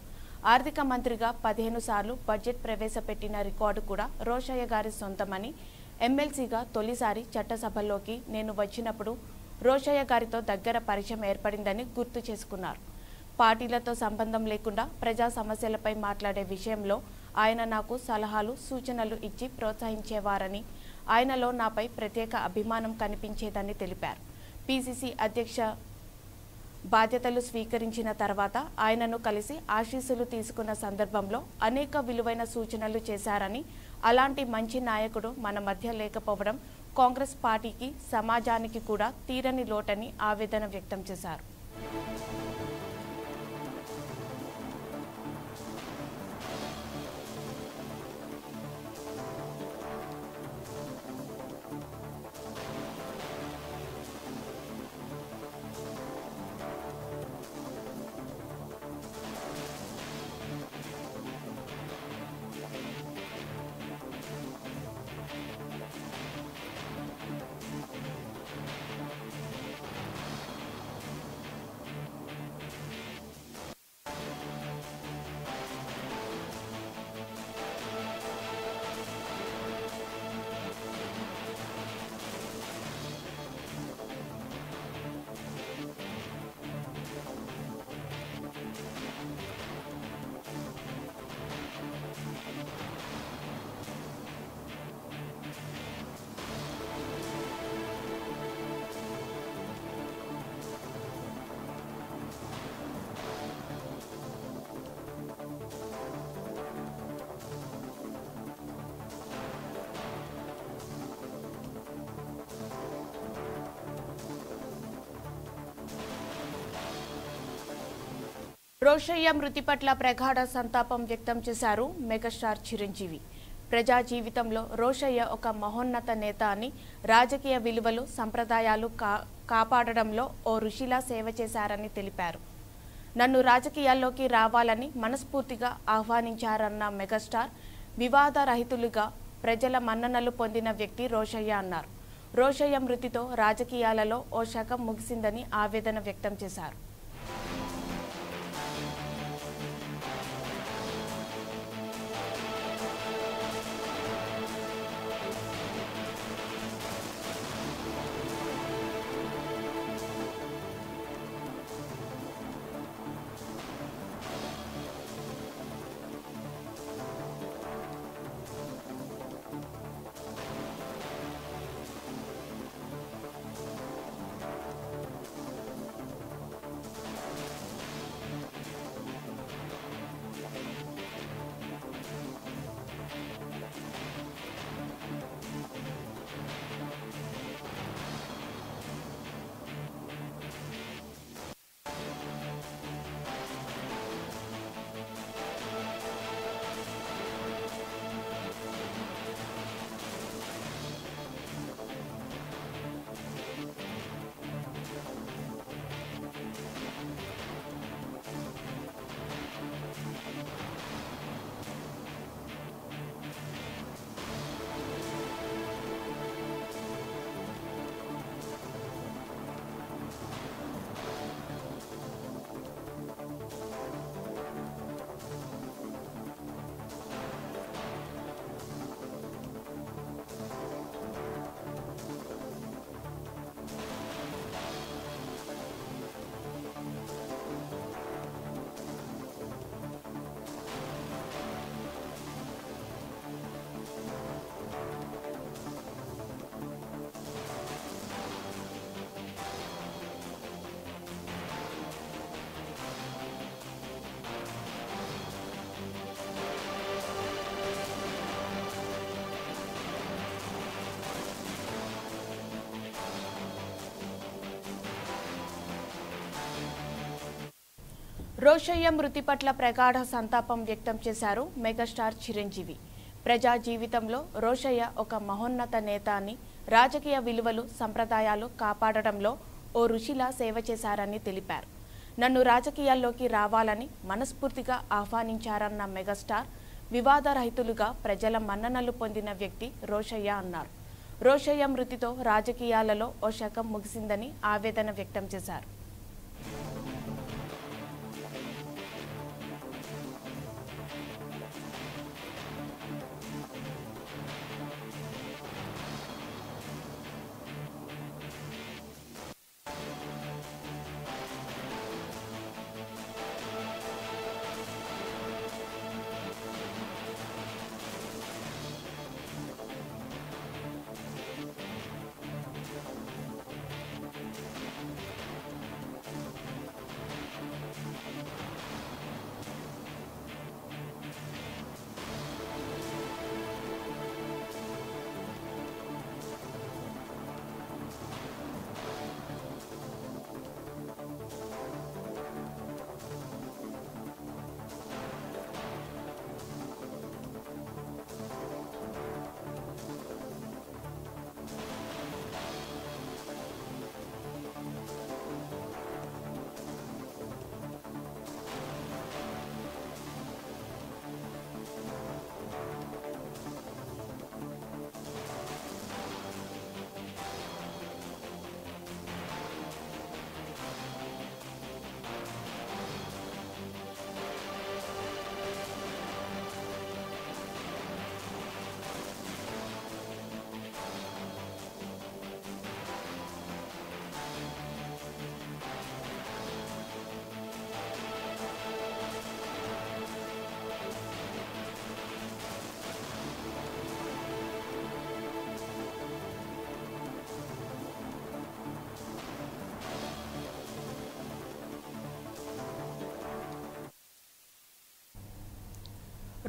ఆర్థిక మంత్రిగా 15 సార్లు బడ్జెట్ ప్రవేశపెట్టిన రికార్డు కూడా రోషయ్య గారి సొంతమని, ఎమ్మెల్సీగా తొలిసారి చట్టసభల్లోకి నేను వచ్చినప్పుడు రోషయ్య గారితో దగ్గర పరిచయం ఏర్పడిందని గుర్తు చేసుకున్నారు. పార్టీలతో సంబంధం లేకుండా ప్రజా సమస్యలపై మాట్లాడే విషయంలో ఆయన నాకు సలహాలు, సూచనలు ఇచ్చి ప్రోత్సహించేవారని, ఆయనలో నాపై ప్రత్యేక అభిమానం కనిపించేదని తెలిపారు. పిసిసి అధ్యక్ష బాధ్యతలు స్వీకరించిన తర్వాత ఆయనను కలిసి ఆశీస్సులు తీసుకున్న సందర్భంలో అనేక విలువైన సూచనలు చేశారని, అలాంటి మంచి నాయకుడు మన మధ్య లేకపోవడం కాంగ్రెస్ పార్టీకి, సమాజానికి కూడా తీరని లోటని ఆవేదన వ్యక్తం చేశారు. రోషయ్య మృతి పట్ల ప్రగాఢ సంతాపం వ్యక్తం చేశారు మెగాస్టార్ చిరంజీవి. ప్రజా జీవితంలో రోషయ్య ఒక మహోన్నత నేత అని, రాజకీయ విలువలు, సంప్రదాయాలు కాపాడడంలో ఓ ఋషిలా సేవ చేశారని తెలిపారు. నన్ను రాజకీయాల్లోకి రావాలని మనస్ఫూర్తిగా ఆహ్వానించారన్న మెగాస్టార్, వివాదరహితులుగా ప్రజల మన్ననలు పొందిన వ్యక్తి రోషయ్య అన్నారు. రోషయ్య మృతితో రాజకీయాలలో ఓ శకం ముగిసిందని ఆవేదన వ్యక్తం చేశారు. రోషయ్య మృతి పట్ల ప్రగాఢ సంతాపం వ్యక్తం చేశారు మెగాస్టార్ చిరంజీవి. ప్రజా జీవితంలో రోషయ్య ఒక మహోన్నత నేత అని, రాజకీయ విలువలు సంప్రదాయాలు కాపాడడంలో ఓ ఋషిలా సేవ చేశారని తెలిపారు. నన్ను రాజకీయాల్లోకి రావాలని మనస్ఫూర్తిగా ఆహ్వానించారన్న మెగాస్టార్ వివాదరహితులుగా ప్రజల మన్ననలు పొందిన వ్యక్తి రోషయ్య అన్నారు. రోషయ్య మృతితో రాజకీయాలలో ఓ శకం ముగిసిందని ఆవేదన వ్యక్తం చేశారు.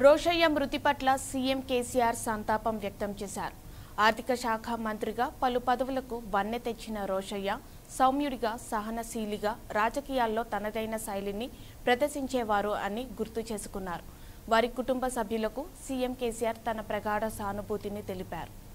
రోషయ్య మృతి పట్ల సీఎం కేసీఆర్ సంతాపం వ్యక్తం చేశారు. ఆర్థిక శాఖ మంత్రిగా పలు పదవులకు వన్నె తెచ్చిన రోషయ్య సౌమ్యుడిగా, సహనశీలిగా, రాజకీయాల్లో తనదైన శైలిని ప్రదర్శించేవారు అని గుర్తు చేసుకున్నారు. వారి కుటుంబ సభ్యులకు సీఎం కేసీఆర్ తన ప్రగాఢ సానుభూతిని తెలిపారు.